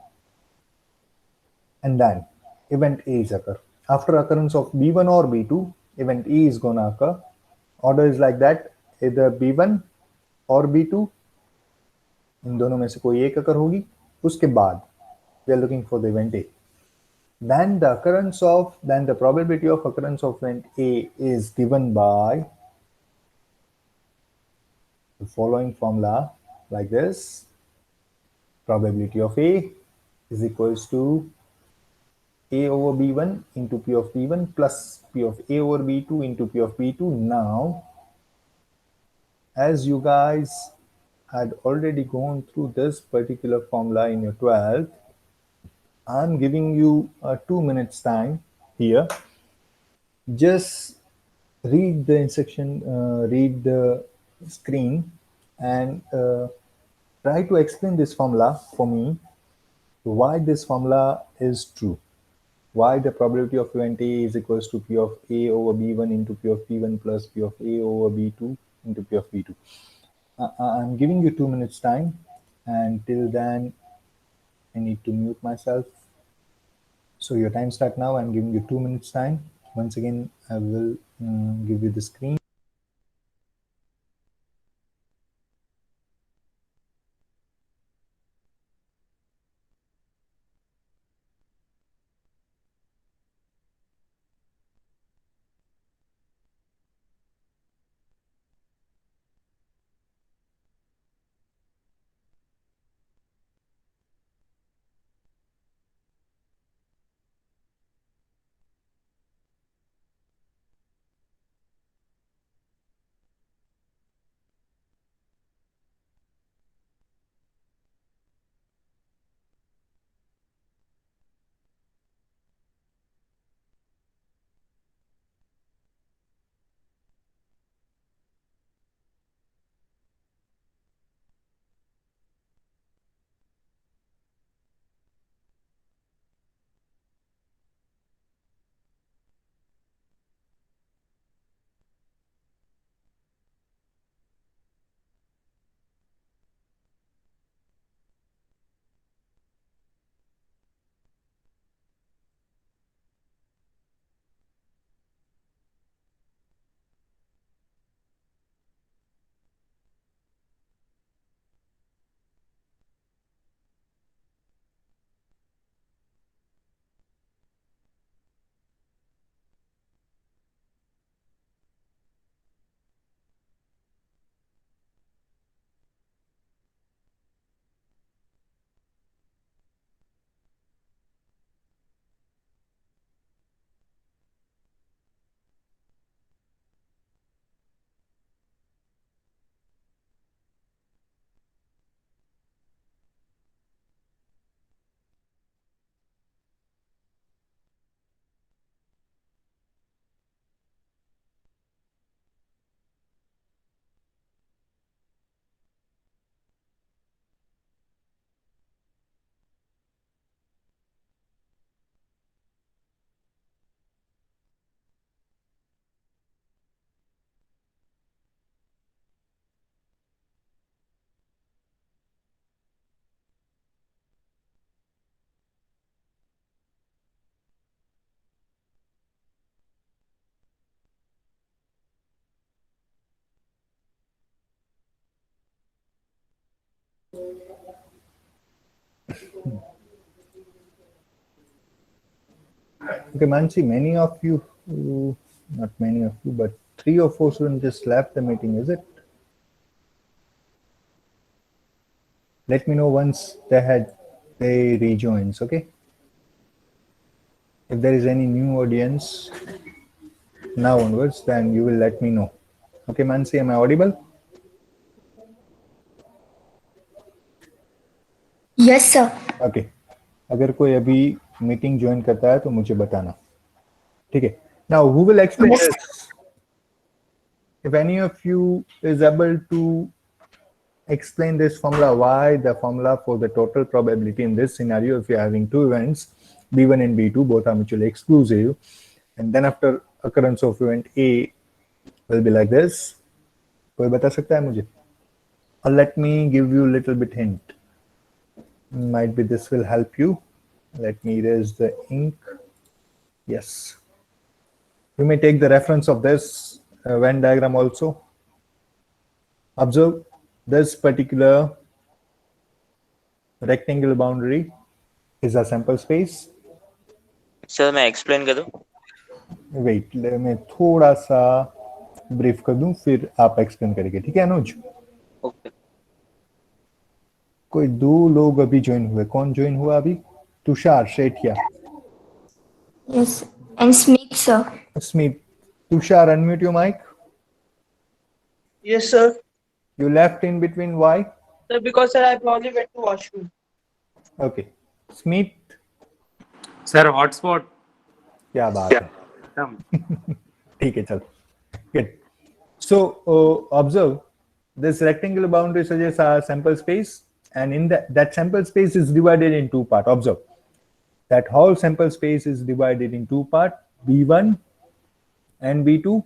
event A is occur. After occurrence of B1 or B2, event E is gonna occur. Order is like that, either B1 और B2, इन दोनों में से कोई एक अकर होगी. उसके बाद we are looking for the event A. Then the probability of occurrence of event A is given by the following formula like this. Probability of A is equals to A over B1 into P of B1 plus P of A over B2 into P of B2. Now, as you guys had already gone through this particular formula in your 12th, I'm giving you 2 minutes time here. Just read the instruction, read the screen, and try to explain this formula for me, why this formula is true, why the probability of event A is equals to P of A over B1 into P of B1 plus P of A over B2 into P of B2. I'm giving you 2 minutes time, and till then I need to mute myself. So your time start now. I'm giving you 2 minutes time. Once again, I will give you the screen. Okay, Mansi, many of you, not many of you, but 3 or 4 students just left the meeting, is it? Let me know once they rejoins, okay? If there is any new audience now onwards, then you will let me know. Okay, Mansi, am I audible? Yes sir. Okay. अगर कोई अभी meeting join करता है तो मुझे बताना, ठीक है? Now, who will explain Yes. this? If any of you is able to explain this formula, why the formula for the total probability in this scenario, if you are having two events, B1 and B2, both are mutually exclusive, and then after occurrence of event A will be like this. कोई बता सकता है मुझे? Or let me give you a little bit hint. Might be this will help you. Let me erase the ink. Yes. You may take the reference of this Venn diagram also. Observe this particular rectangle boundary is a sample space. Sir मैं explain कर दूं? Wait, मैं थोड़ा सा brief कर दूं, फिर आप एक्सप्लेन करेंगे, ठीक है अनुज? ओके. कोई 2 लोग अभी ज्वाइन हुए. कौन ज्वाइन हुआ अभी? Tushar शेठिया. Yes. And Smith sir. Smith. Tushar, unmute your mic. Yes, sir. You left in between. Why? Sir, because sir, I probably went to washroom. Okay. Smith. Sir hotspot. क्या बात है. ठीक है, चल. Good. So observe this rectangular boundary suggests a sample space, and in that sample space is divided in 2 parts. Observe that whole sample space is divided in 2 parts, B1 and B2.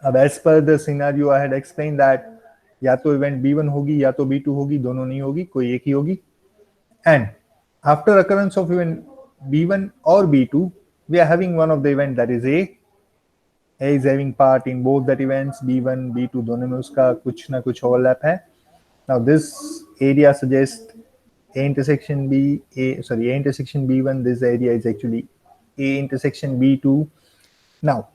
अब as per the scenario I had explained that या तो event B1 होगी या तो B2 होगी, दोनों नहीं होगी, कोई एक ही होगी. And after occurrence of event B1 or B2, we are having one of the event that is A. A is having part in both that events, B1, B2 दोनों में उसका कुछ ना कुछ overlap है. Now this area suggests A intersection A intersection B1. This area is actually A intersection B2. Now,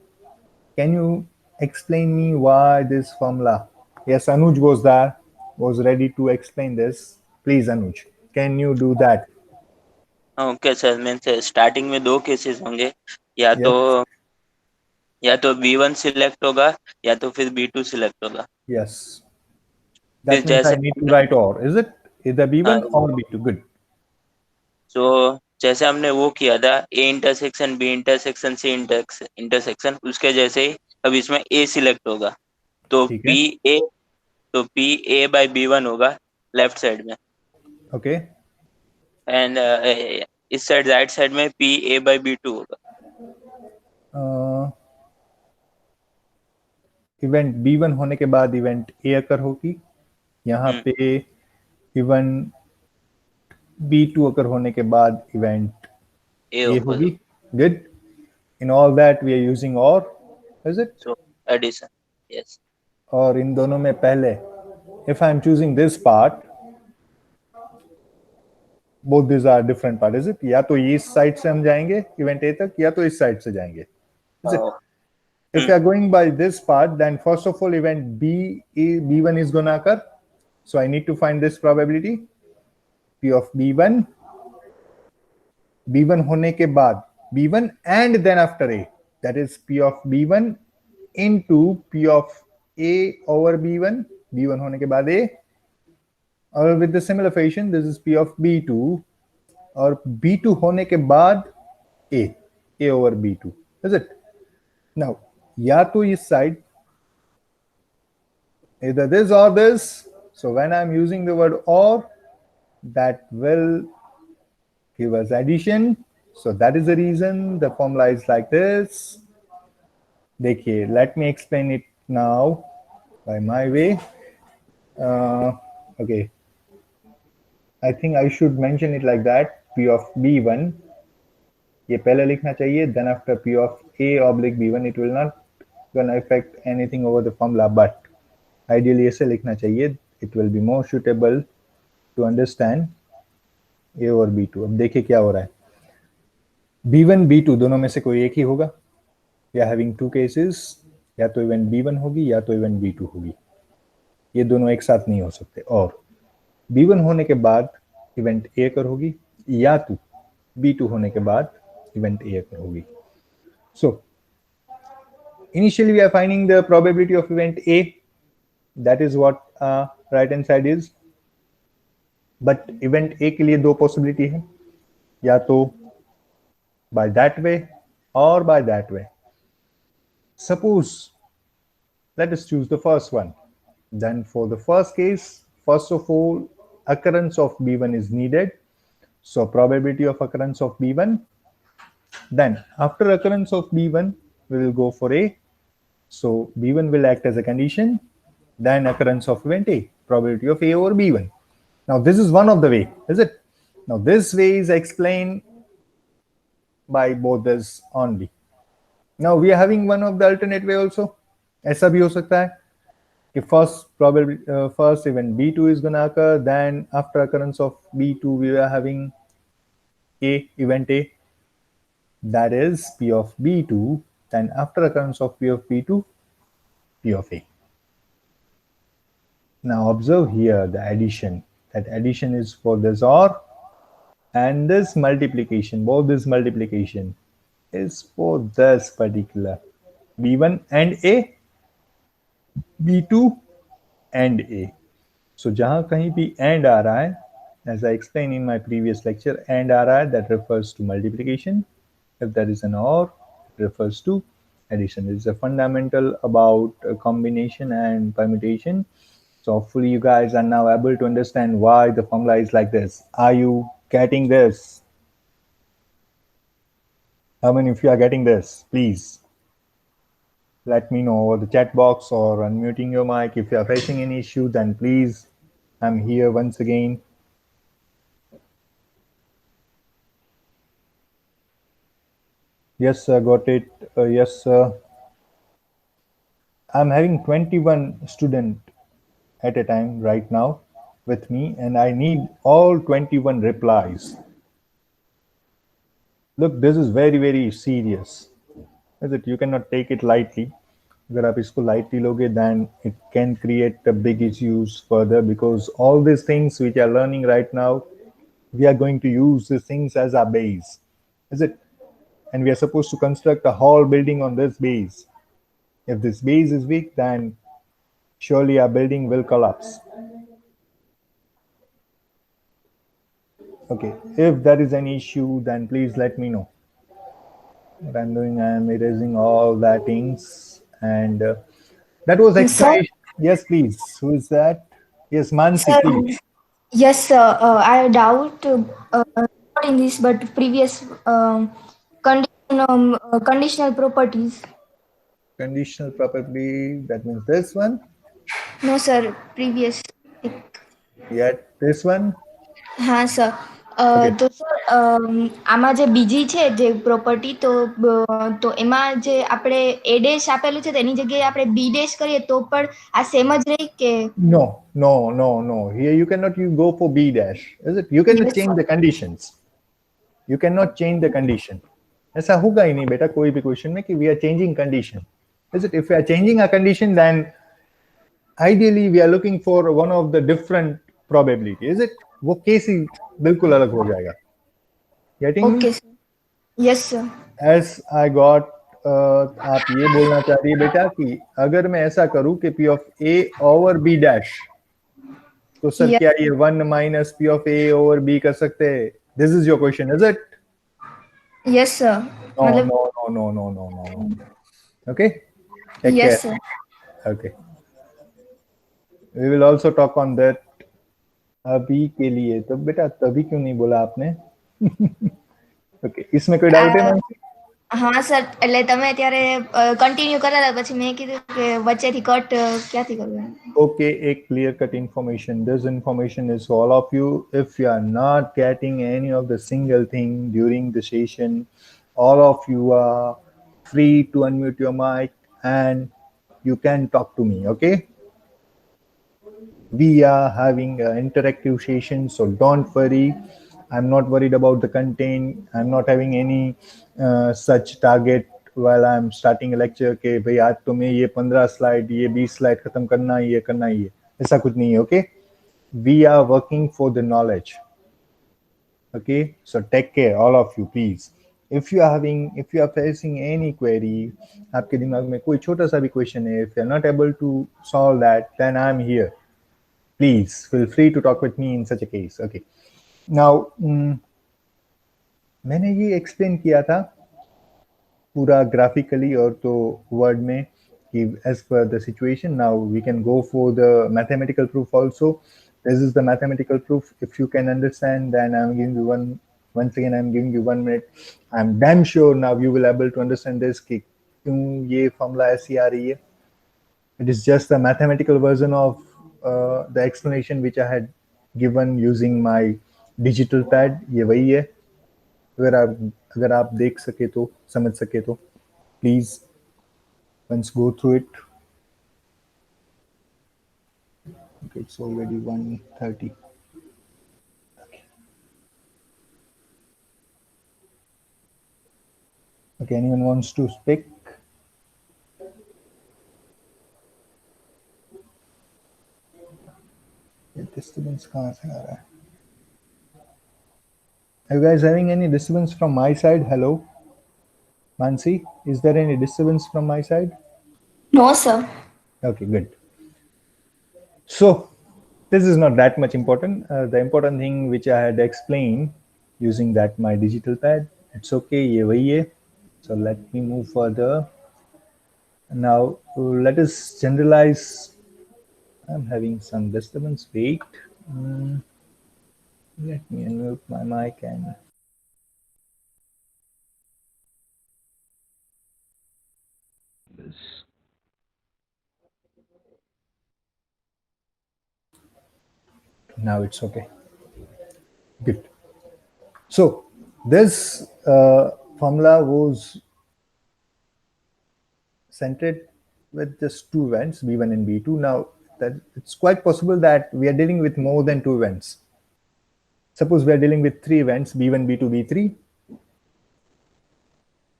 can you explain me why this formula? Yes, Anuj was ready to explain this. Please, Anuj, can you do that? Okay sir. Means starting में 2 cases होंगे, या तो B1 select होगा या तो फिर B2 select होगा. Yes. That means I need to write or. Is it either B1 or B2? Good. So जैसे हमने वो किया था A intersection B intersection C intersection, उसके जैसे ही अब इसमें A सिलेक्ट होगा तो P A by B1 होगा लेफ्ट साइड में. Okay. एंड इस साइड राइट साइड में P A by B2 होगा. इवेंट B1 होने के बाद इवेंट A अकर होगी, यहाँ पे इवेंट B2 अकर होने के बाद इवेंट A होगी. Good. In all that we are using or, is it? So addition. Yes. और इन दोनों में पहले if I am choosing this part, both these are different part, is it? या तो इस साइड से हम जाएंगे इवेंट A तक या तो इस साइड से जाएंगे, is it? If you are going by this part, then first of all event B1 is gonna occur. So I need to find this probability. P of B1 होने के बाद B1 and then after A, that is P of B1 into P of A over B1 होने के बाद A, or with the similar fashion this is P of B2 और B2 होने के बाद A over B2, is it? Now या तो इस side, either this or this. So when I'm using the word or, that will give us addition. So that is the reason the formula is like this. देखिए, let me explain it now by my way. Okay, I think I should mention it like that. P of B1 ये पहले लिखना चाहिए, then after P of A oblique B1, it will not gonna affect anything over the formula, but ideally ऐसे लिखना चाहिए. It will be more suitable to understand A और B2. अब देखिए क्या हो रहा है. B1 B2 दोनों में से कोई एक ही होगा. We are having two cases, या तो इवेंट B1 होगी या तो इवेंट B2 होगी. ये दोनों एक साथ नहीं हो सकते. और B1 होने के बाद इवेंट A अकर होगी या तो B2 होने के बाद इवेंट A अकर होगी. So initially we are finding the probability of event A. That is what right hand side is. But event A के लिए दो possibility है, या तो by that way or by that way. Suppose let us choose the first one. Then for the first case, first of all, occurrence of B1 is needed. So probability of occurrence of B1. Then after occurrence of B1, we will go for A. So B1 will act as a condition. Then occurrence of event A, probability of A over B1. Now this is one of the way, is it? Now this way is explained by both this only. Now we are having one of the alternate way also. ऐसा भी हो सकता है कि first event B2 is gonna occur, then after occurrence of B2 we are having event A, that is P of B2, then after occurrence of P of B2, P of A. Now observe here the addition. That addition is for this OR, and this multiplication, both this multiplication is for this particular B1 and A, B2 and A. So जहां कहीं भी and आ रहा है, as I explained in my previous lecture, and आ रहा है, that refers to multiplication. If there is an OR, it refers to addition. It is a fundamental about combination and permutation. So hopefully you guys are now able to understand why the formula is like this. Are you getting this? How many of you are getting this? Please let me know over the chat box or unmuting your mic. If you are facing any issue, then please, I'm here once again. Yes, sir, got it. Yes, sir. I'm having 21 students at a time right now with me, and I need all 21 replies. Look, this is very, very serious. Is it? You cannot take it lightly. अगर आप इसको lightly लोगे, then it can create big issues further, because all these things which are learning right now, we are going to use these things as our base. Is it? And we are supposed to construct a whole building on this base. If this base is weak, then surely our building will collapse. Okay, if there is an issue, then please let me know. What I'm doing, I'm erasing all that things, and that was explanation. Yes, please. Who is that? Yes, Mansi, please. Yes, sir. I have doubt not in this, but previous conditional properties. Conditional property, that means this one? No, sir. Previous. Yet this one? हाँ sir. તો sir આમાં જે બીજી છે જે property તો એમાં જે આપણે A ડેશ આપેલું છે તેની જગ્યાએ આપણે B ડેશ કરીએ તો પણ આ સેમ જ રહે કે No. Here you cannot go for B dash, is it? You cannot change the conditions. You cannot change the condition. ऐसा होगा ही नहीं बेटा कोई भी क्वेश्चन में कि we are changing condition. Is it? If we are changing a condition, then ideally we are looking for one of the different probability. Is it? वो case ही बिल्कुल अलग हो जाएगा. Getting me? Okay, sir. Yes, sir. As I got, आप ये बोलना चाह रही है बेटा कि अगर मैं ऐसा करूं कि P of A over B dash, तो सर क्या ये 1 minus P of A over B कर सकते हैं? This is your question, is it? Yes, sir. No. Okay? Take yes, care. Sir. Okay. We will also talk on that. अभी के लिए तो बेटा तभी क्यों नहीं बोला आपने? Okay. इसमें कोई डाउट है? हाँ सर, એટલે તમે ત્યારે કન્ટિન્યુ કરેલા પછી મેં કીધું કે વચ્ચેથી કટ ક્યાંથી કરવું? Okay, a clear cut information. This information is for all of you. If you are not getting any of the single thing during the session, all of you are free to unmute your mic and you can talk to me, okay? We are having an interactive session, so don't worry. I'm not worried about the content. I'm not having any such target while I'm starting a lecture के भाई आज तुम्हें ये 15 slide ये 20 slide खत्म करना ही है करना ही है, ऐसा कुछ नहीं है. Okay, we are working for the knowledge. Okay, so take care all of you, please. If you are facing any query, आपके दिमाग में कोई छोटा सा भी question है, if you are not able to solve that, then I'm here. Please feel free to talk with me in such a case. Okay, now मैंने ये explain किया था पूरा graphically और तो word में कि as per the situation. Now we can go for the mathematical proof also. This is the mathematical proof. If you can understand, then I'm giving you once again I'm giving you 1 minute. I'm damn sure now you will able to understand this कि क्यों ये formula ऐसी आ रही है. It is just a mathematical version of the explanation which I had given using my digital pad. ये वही है. अगर आप देख सके तो समझ सके तो please once go through it. Okay, it's already 1:30. Okay, anyone wants to speak? Disturbance कहाँ से आ रहा है? Are you guys having any disturbance from my side? Hello, Mansi, is there any disturbance from my side? No, sir. Okay, good. So this is not that much important. The important thing which I had explained using that my digital pad, it's okay, ये वही है. So let me move further. Now let us generalize. I'm having some disturbance. Wait. Let me unmute my mic and now it's okay. Good. So this formula was centered with just two events, B1 and B2. Now that it's quite possible that we are dealing with more than two events. Suppose we are dealing with three events, B1, B2, B3.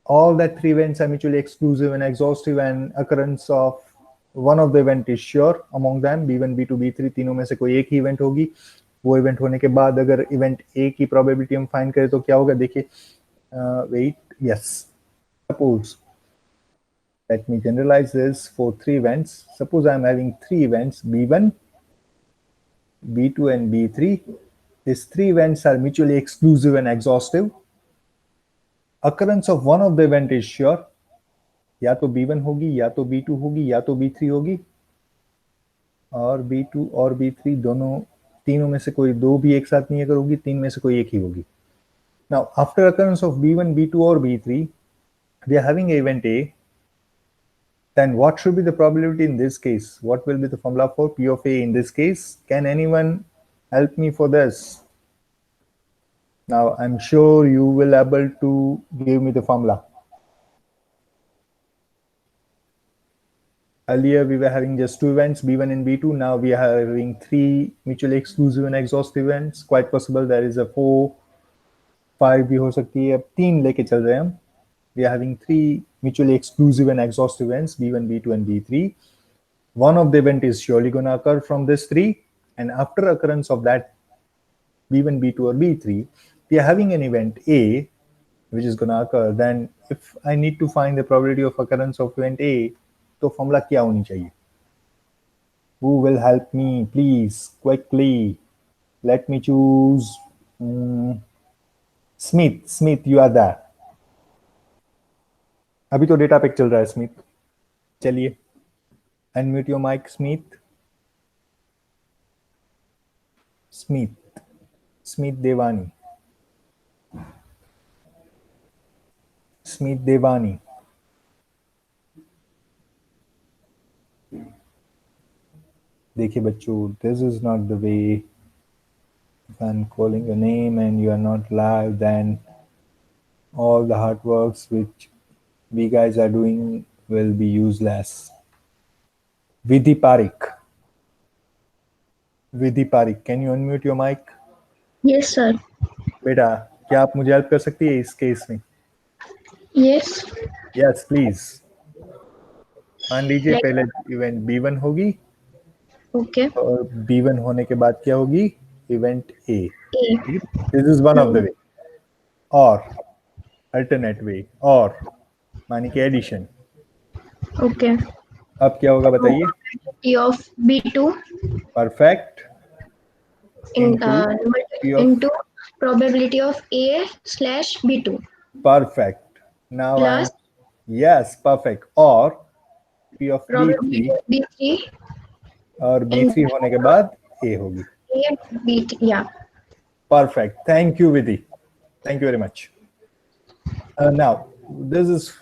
All that three events are mutually exclusive and exhaustive, and occurrence of one of the event is sure among them. B1, B2, B3 तीनों में से कोई एक ही event होगी. वो event होने के बाद अगर event A की probability हम find करें तो क्या होगा? देखिए, wait, yes. Suppose, let me generalize this for three events. Suppose I'm having three events, B1, B2 and B3. These three events are mutually exclusive and exhaustive. Occurrence of one of the event is sure. या तो B1 होगी, या तो B2 होगी, या तो B3 होगी, और B2 और B3 दोनों तीनों में से कोई दो भी एक साथ नहीं अगर होगी, तीन में से कोई एक ही होगी. Now after occurrence of B1, B2 or B3, we are having an event A. Then what should be the probability in this case? What will be the formula for P of A in this case? Can anyone help me for this? Now I'm sure you will able to give me the formula. Earlier we were having just two events, B1 and B2. Now we are having three mutually exclusive and exhaustive events. Quite possible there is a 4, 5 भी हो सकती है. अब तीन लेके चल रहे हैं हम. We are having three mutually exclusive and exhaustive events, B1, B2 and B3. One of the event is surely going to occur from this three, and after occurrence of that B1, B2 or B3, we are having an event A which is going to occur. Then if I need to find the probability of occurrence of event A, तो formula क्या होनी चाहिए? Who will help me, please, quickly? Let me choose. Smith, you are there. अभी तो data pack चल रहा है स्मिथ. चलिए, unmute your mic Smit. Smit Devani. Smit Devani. देखिए बच्चों, this is not the way. If I'm calling your name and you are not live, then all the hard works which we guys are doing will be useless. Vidhi Parik. Vidhi Parik, can you unmute your mic? Yes sir. बेटा, क्या आप मुझे help कर सकती है इस case में? Yes. Yes please. मान लीजिए Like- पहले इवेंट B1 होगी, ओके। और B1 होने के बाद क्या होगी? Event A। A. This is one of the way. और अल्टरनेट वे, और मानी कि एडिशन। ओके। अब क्या होगा बताइए? P of B2 perfect in P of into probability of A slash B2 perfect. Now I am, plus yes, perfect. और P of probability B3, of B3 और B3 होने के बाद A होगी। A B3, yeah. Perfect. Thank you, Vidhi. Thank you very much. Now, this is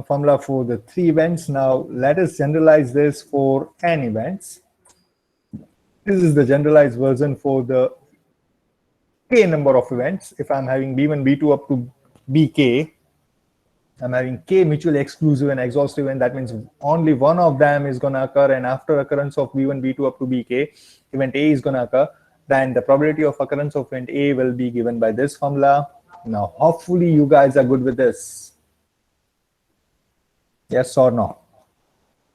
formula for the 3 events. Now, let us generalize this for n events. This is the generalized version for the k number of events. If I'm having B1, B2 up to Bk, I'm having k mutually exclusive and exhaustive, and that means only one of them is going to occur, and after occurrence of B1, B2 up to Bk, event A is going to occur, then the probability of occurrence of event A will be given by this formula. Now, hopefully you guys are good with this. Yes or no?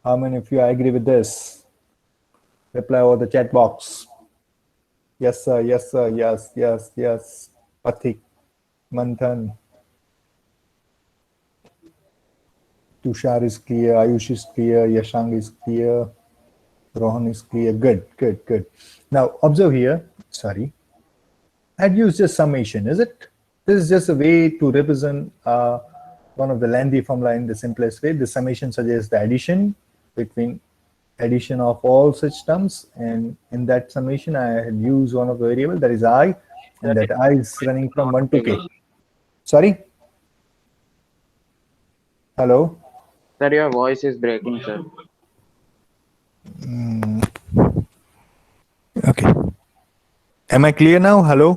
How many of you agree with this? Reply over the chat box. Yes, sir. Yes, sir. Yes, yes, yes. Pathik, Manthan, Tushar is clear. Ayush is clear. Yashang is clear. Rohan is clear. Good, good, good. Now, observe here. Sorry. I'd use just summation, is it? This is just a way to represent one of the lengthy formula in the simplest way. The summation suggests the addition between addition of all such terms, and in that summation I had used one of the variable, that is I, and that I is running from 1 to k. Sorry? Hello? Sir, your voice is breaking, sir. Okay. Am I clear now? Hello?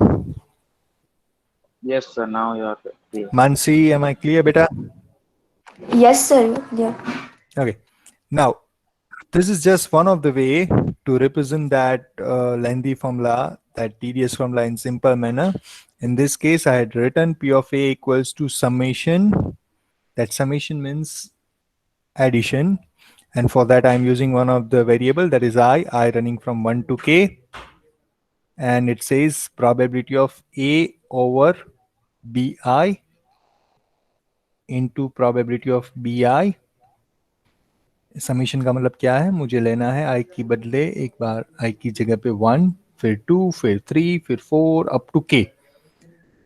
Yes, sir. Now you are clear. Mansi, am I clear, beta? Yes, sir. Yeah. Okay. Now, this is just one of the way to represent that lengthy formula, that tedious formula in simple manner. In this case, I had written P of A equals to summation. That summation means addition. And for that, I'm using one of the variable, that is I running from 1 to k. And it says probability of A over Bi into probability of Bi. Summation का मतलब क्या है? मुझे लेना है आई की बदले एक बार आई की जगह पे 1, फिर 2, फिर 3, फिर 4 up to k.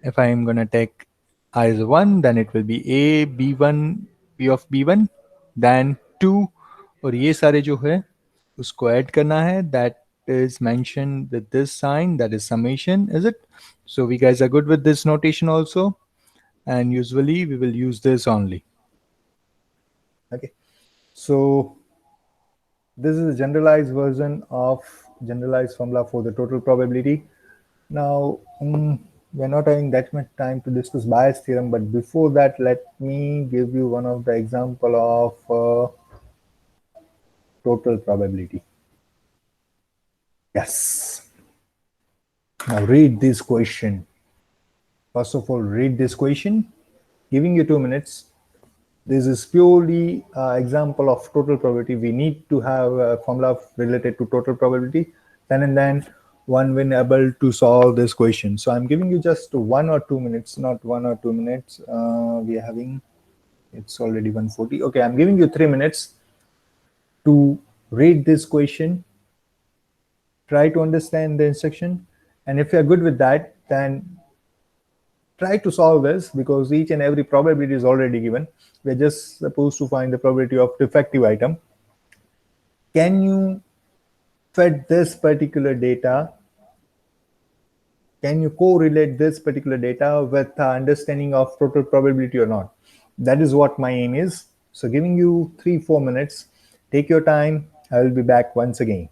If I am gonna take I as 1, then it will be A B1 P of B1, then 2, और ये सारे जो है उसको ऐड करना है. That is mentioned with this sign, that is summation, is it? So we guys are good with this notation also, and usually we will use this only. Okay, so this is a generalized version of generalized formula for the total probability. Now, we're not having that much time to discuss Bayes' theorem, but before that, let me give you one of the example of total probability. Yes. Now read this question. First of all, read this question. Giving you 2 minutes. This is purely example of total probability. We need to have a formula related to total probability. Then and then one will able to solve this question. So I'm giving you just 1 or 2 minutes, not 1 or 2 minutes. We are having, it's already 1:40. Okay, I'm giving you 3 minutes to read this question. Try to understand the instruction. And if you're good with that, then try to solve this, because each and every probability is already given. We're just supposed to find the probability of defective item. Can you fit this particular data? Can you correlate this particular data with the understanding of total probability or not? That is what my aim is. So giving you 3-4 minutes. Take your time. I will be back once again.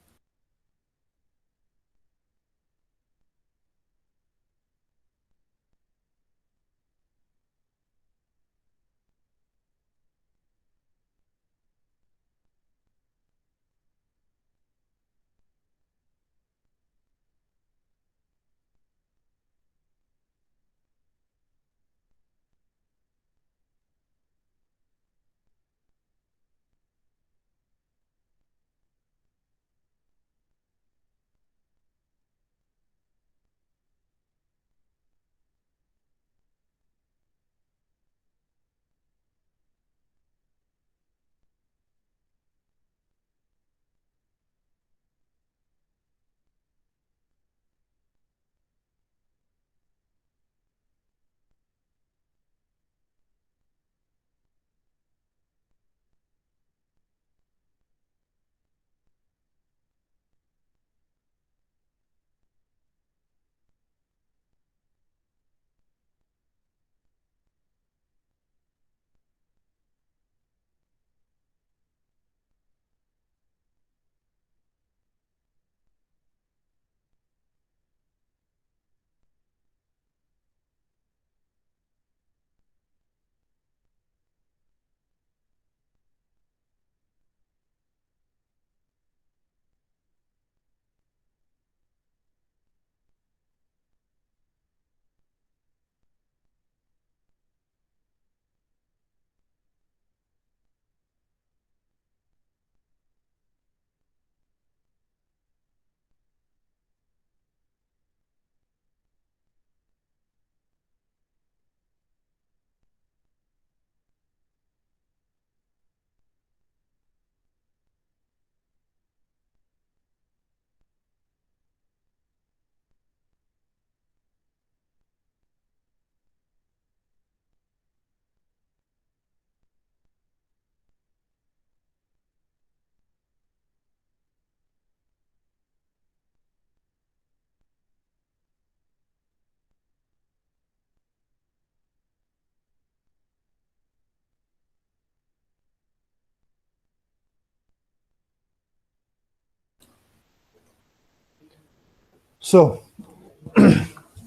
So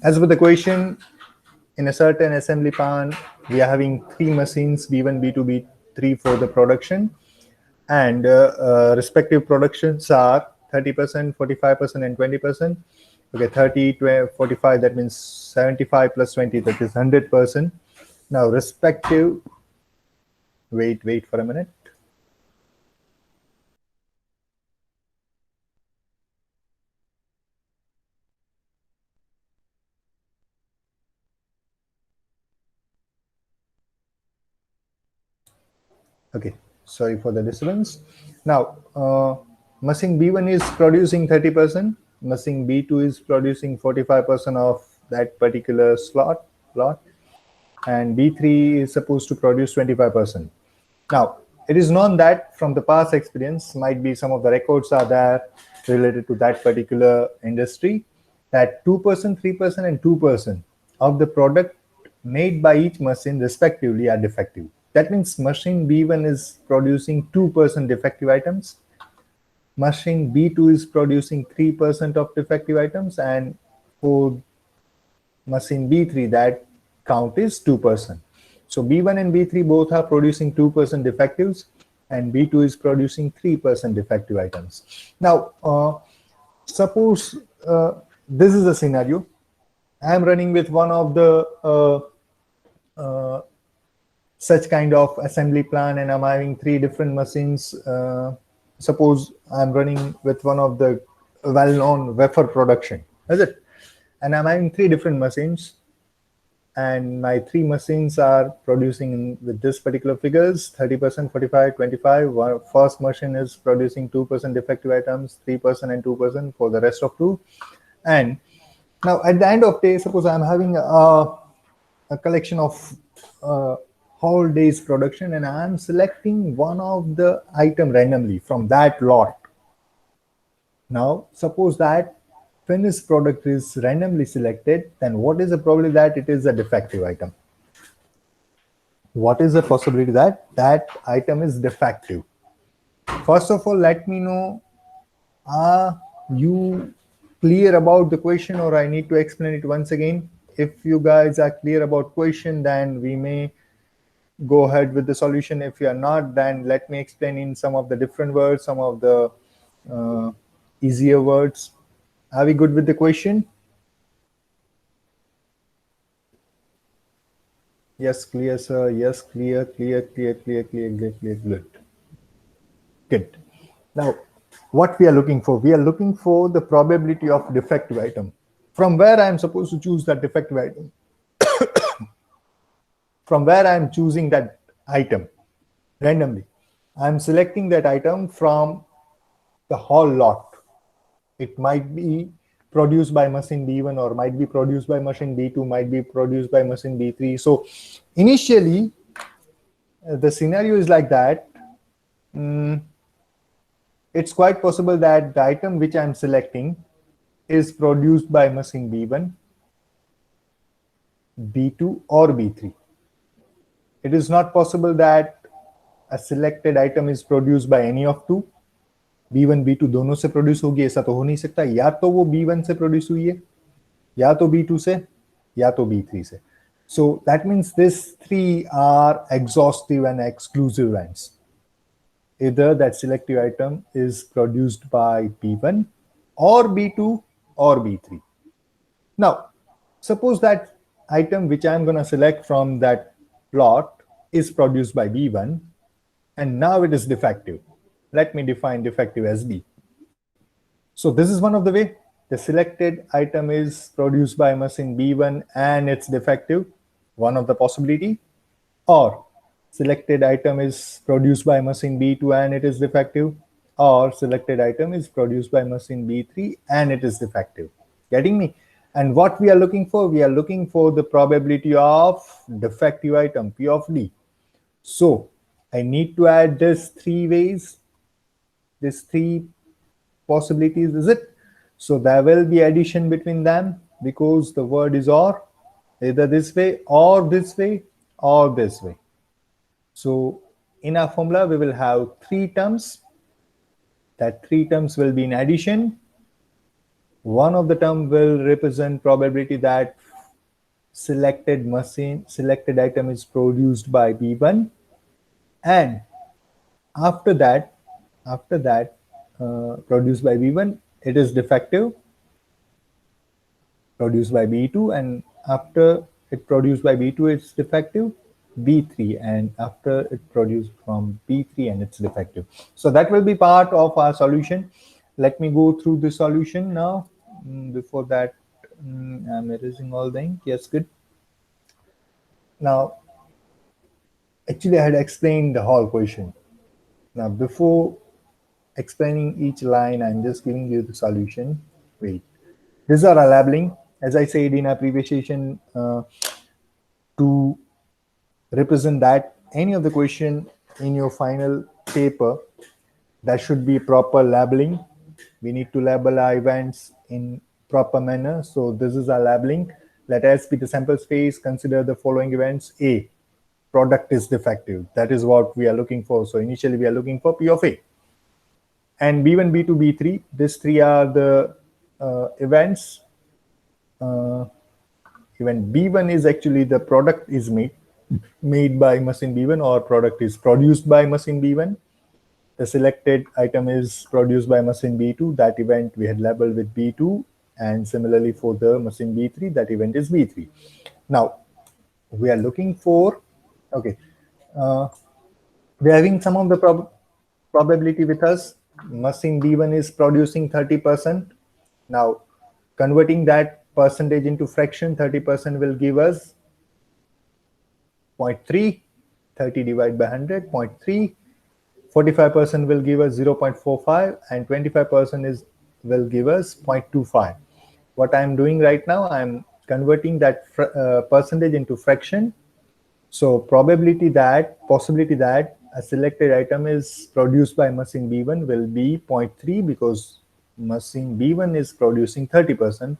as per the question, in a certain assembly plan, we are having 3 machines, B1, B2, B3 for the production, and respective productions are 30%, 45%, and 20%. Okay, 30, 20, 45, that means 75 plus 20, that is 100%. Now, respective, wait for a minute. Okay, sorry for the disturbance. Now, machine B1 is producing 30%, machine B2 is producing 45% of that particular lot, and B3 is supposed to produce 25%. Now, it is known that from the past experience, might be some of the records are there related to that particular industry, that 2%, 3%, and 2% of the product made by each machine respectively are defective. That means machine B1 is producing 2% defective items, machine B2 is producing 3% of defective items, and for machine B3 that count is 2%. So B1 and B3 both are producing 2% defectives, and B2 is producing 3% defective items. Now, suppose this is a scenario. I am running with one of the such kind of assembly plan, and I'm having 3 different machines. Suppose I'm running with one of the well-known wafer production, is it? And I'm having 3 different machines, and my 3 machines are producing with this particular figures: 30%, 45, 25. First machine is producing 2% defective items, 3% and 2% for the rest of 2. And now at the end of day, suppose I'm having a collection of whole day's production, and I'm selecting one of the item randomly from that lot. Now, suppose that finished product is randomly selected, then what is the probability that it is a defective item? What is the possibility that that item is defective? First of all, let me know, are you clear about the question, or I need to explain it once again? If you guys are clear about question, then we may go ahead with the solution. If you are not, then let me explain in some of the different words, some of the easier words. Are we good with the question? Yes, clear, sir. Yes, clear. Good. Now, what we are looking for? We are looking for the probability of defective item. From where I am supposed to choose that defective item? From where I am choosing that item randomly. I am selecting that item from the whole lot. It might be produced by machine B1, or might be produced by machine B2, might be produced by machine B3. So initially, the scenario is like that. It's quite possible that the item which I'm selecting is produced by machine B1, B2, or B3. It is not possible that a selected item is produced by any of 2. B1, B2 दोनों से produce होगी, ऐसा तो हो नहीं सकता. या तो वो B1 से प्रोड्यूस हुई है, या तो B2 से, या तो B3 से. So that means these 3 are exhaustive and exclusive ends. Either that selective item is produced by B1 or B2 or B3. Now, suppose that item which I'm going to select from that plot is produced by B1, and now it is defective. Let me define defective as B. So this is one of the way. The selected item is produced by machine B1 and it's defective, one of the possibility. Or selected item is produced by machine B2 and it is defective. Or selected item is produced by machine B3 and it is defective. Getting me? And what we are looking for? We are looking for the probability of defective item, P of D. So I need to add this 3 ways, these 3 possibilities, is it? So there will be addition between them, because the word is or, either this way or this way or this way. So in our formula, we will have 3 terms. That 3 terms will be in addition. One of the term will represent probability that selected item is produced by B1, and after that produced by B1, it is defective, produced by B2, and after it produced by B2, it's defective, B3, and after it produced from B3 and it's defective. So that will be part of our solution. Let me go through the solution now. Before that, I'm erasing all the ink. Yes, good. Now, actually, I had explained the whole question. Now, before explaining each line, I'm just giving you the solution. Wait, these are our labeling. As I said in our previous session, to represent that any of the question in your final paper, there should be proper labeling. We need to label our events in proper manner. So this is our labeling. Let S be the sample space. Consider the following events. A, product is defective. That is what we are looking for. So initially we are looking for P of A. And B1, B2, B3, these three are the events. Event B1 is actually the product is made by machine B1 or product is produced by machine B1. The selected item is produced by machine B2. That event we had labeled with B2. And similarly for the machine B3, that event is B3. Now, we are looking for, okay, we're having some of the probability with us. Machine B1 is producing 30%. Now, converting that percentage into fraction, 30% will give us 0.3, 30 divided by 100, 0.3. 45% will give us 0.45, and 25% will give us 0.25. What I'm doing right now, I'm converting that percentage into fraction. So possibility that a selected item is produced by machine B1 will be 0.3 because machine B1 is producing 30%.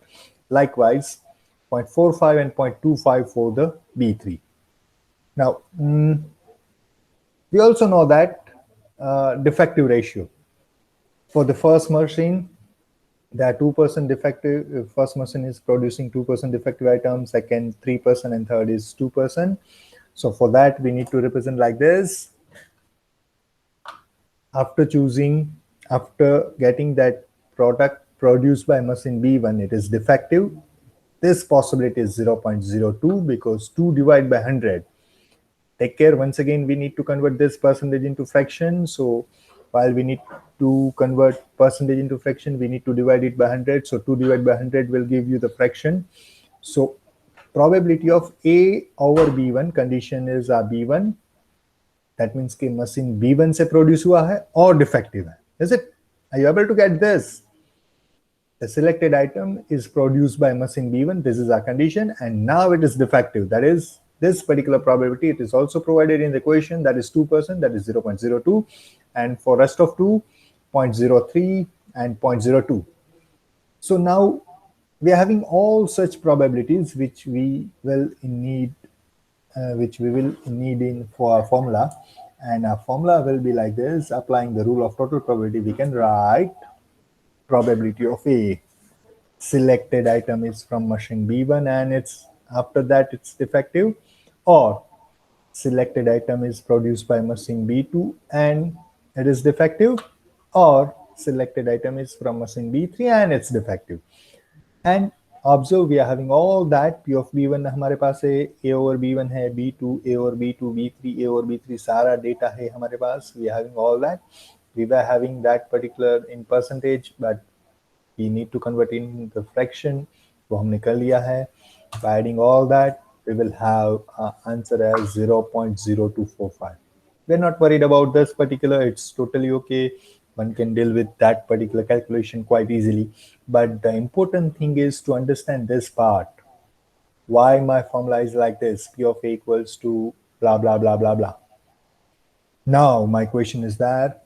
Likewise, 0.45 and 0.25 for the B3. Now, we also know that defective ratio. For the first machine, there are 2% defective. First machine is producing 2% defective items, second 3%, and third is 2%. So for that, we need to represent like this. After getting that product produced by machine B1, it is defective. This possibility is 0.02 because 2 divided by 100. Take care, once again, we need to convert this percentage into fraction. So while we need to convert percentage into fraction, we need to divide it by 100. So 2 divided by 100 will give you the fraction. So probability of A over B1, condition is B1. That means कि machine B1 से produce हुआ है or defective है. Is it? Are you able to get this? The selected item is produced by machine B1. This is our condition, and now it is defective. That is this particular probability. It is also provided in the equation. That is 2%. That is 0.02, and for rest of 2, 0.03 and 0.02. So now we are having all such probabilities which we will need in for our formula, and our formula will be like this. Applying the rule of total probability, we can write probability of A. Selected item is from machine B1 and it's after that it's defective, or selected item is produced by machine B2 and it is defective, or selected item is from machine B3 and it's defective. And observe, we are having all that. P of B1 हमारे पास है, A over B1 है, B2, A over B2, B3, A over B3, सारा data है हमारे पास. We are having all that. We were having that particular in percentage, but we need to convert in the fraction. वो हमने कर लिया है. By adding all that, we will have answer as 0.0245. We're not worried about this particular. It's totally okay. One can deal with that particular calculation quite easily. But the important thing is to understand this part. Why my formula is like this. P of A equals to blah, blah, blah, blah, blah. Now, my question is that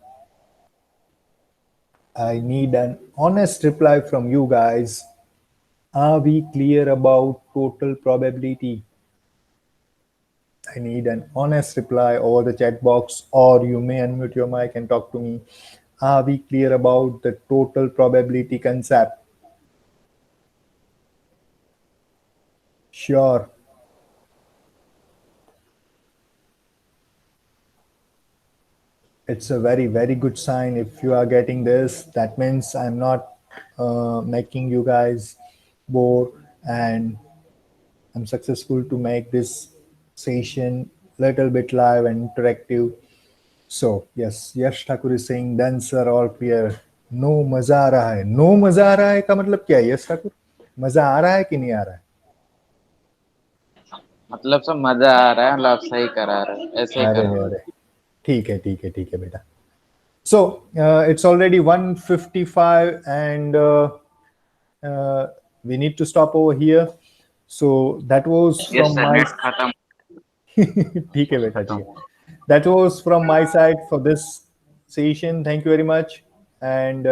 I need an honest reply from you guys. Are we clear about total probability? I need an honest reply over the chat box, or you may unmute your mic and talk to me. Are we clear about the total probability concept? Sure. It's a very, very good sign. If you are getting this, that means I'm not making you guys bored, and I'm successful to make this session little bit live and interactive. So yes, Yash Thakur is saying done sir, all clear. No मजा आ रहा है. No मजा आ रहा है का मतलब क्या है यश ठाकुर? मजा आ रहा है कि नहीं आ रहा है? मतलब सब मजा आ रहा है, मतलब सही करा रहे हैं, ऐसे ही अरे करा अरे ठीक है ठीक है ठीक है बेटा. So it's already 1:55 and we need to stop over here. So that was yes from sir, my net खत्म. ठीक है बेटा ठीक है. That was from my side for this session. Thank you very much, and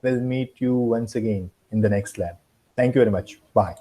we'll meet you once again in the next lab. Thank you very much. Bye.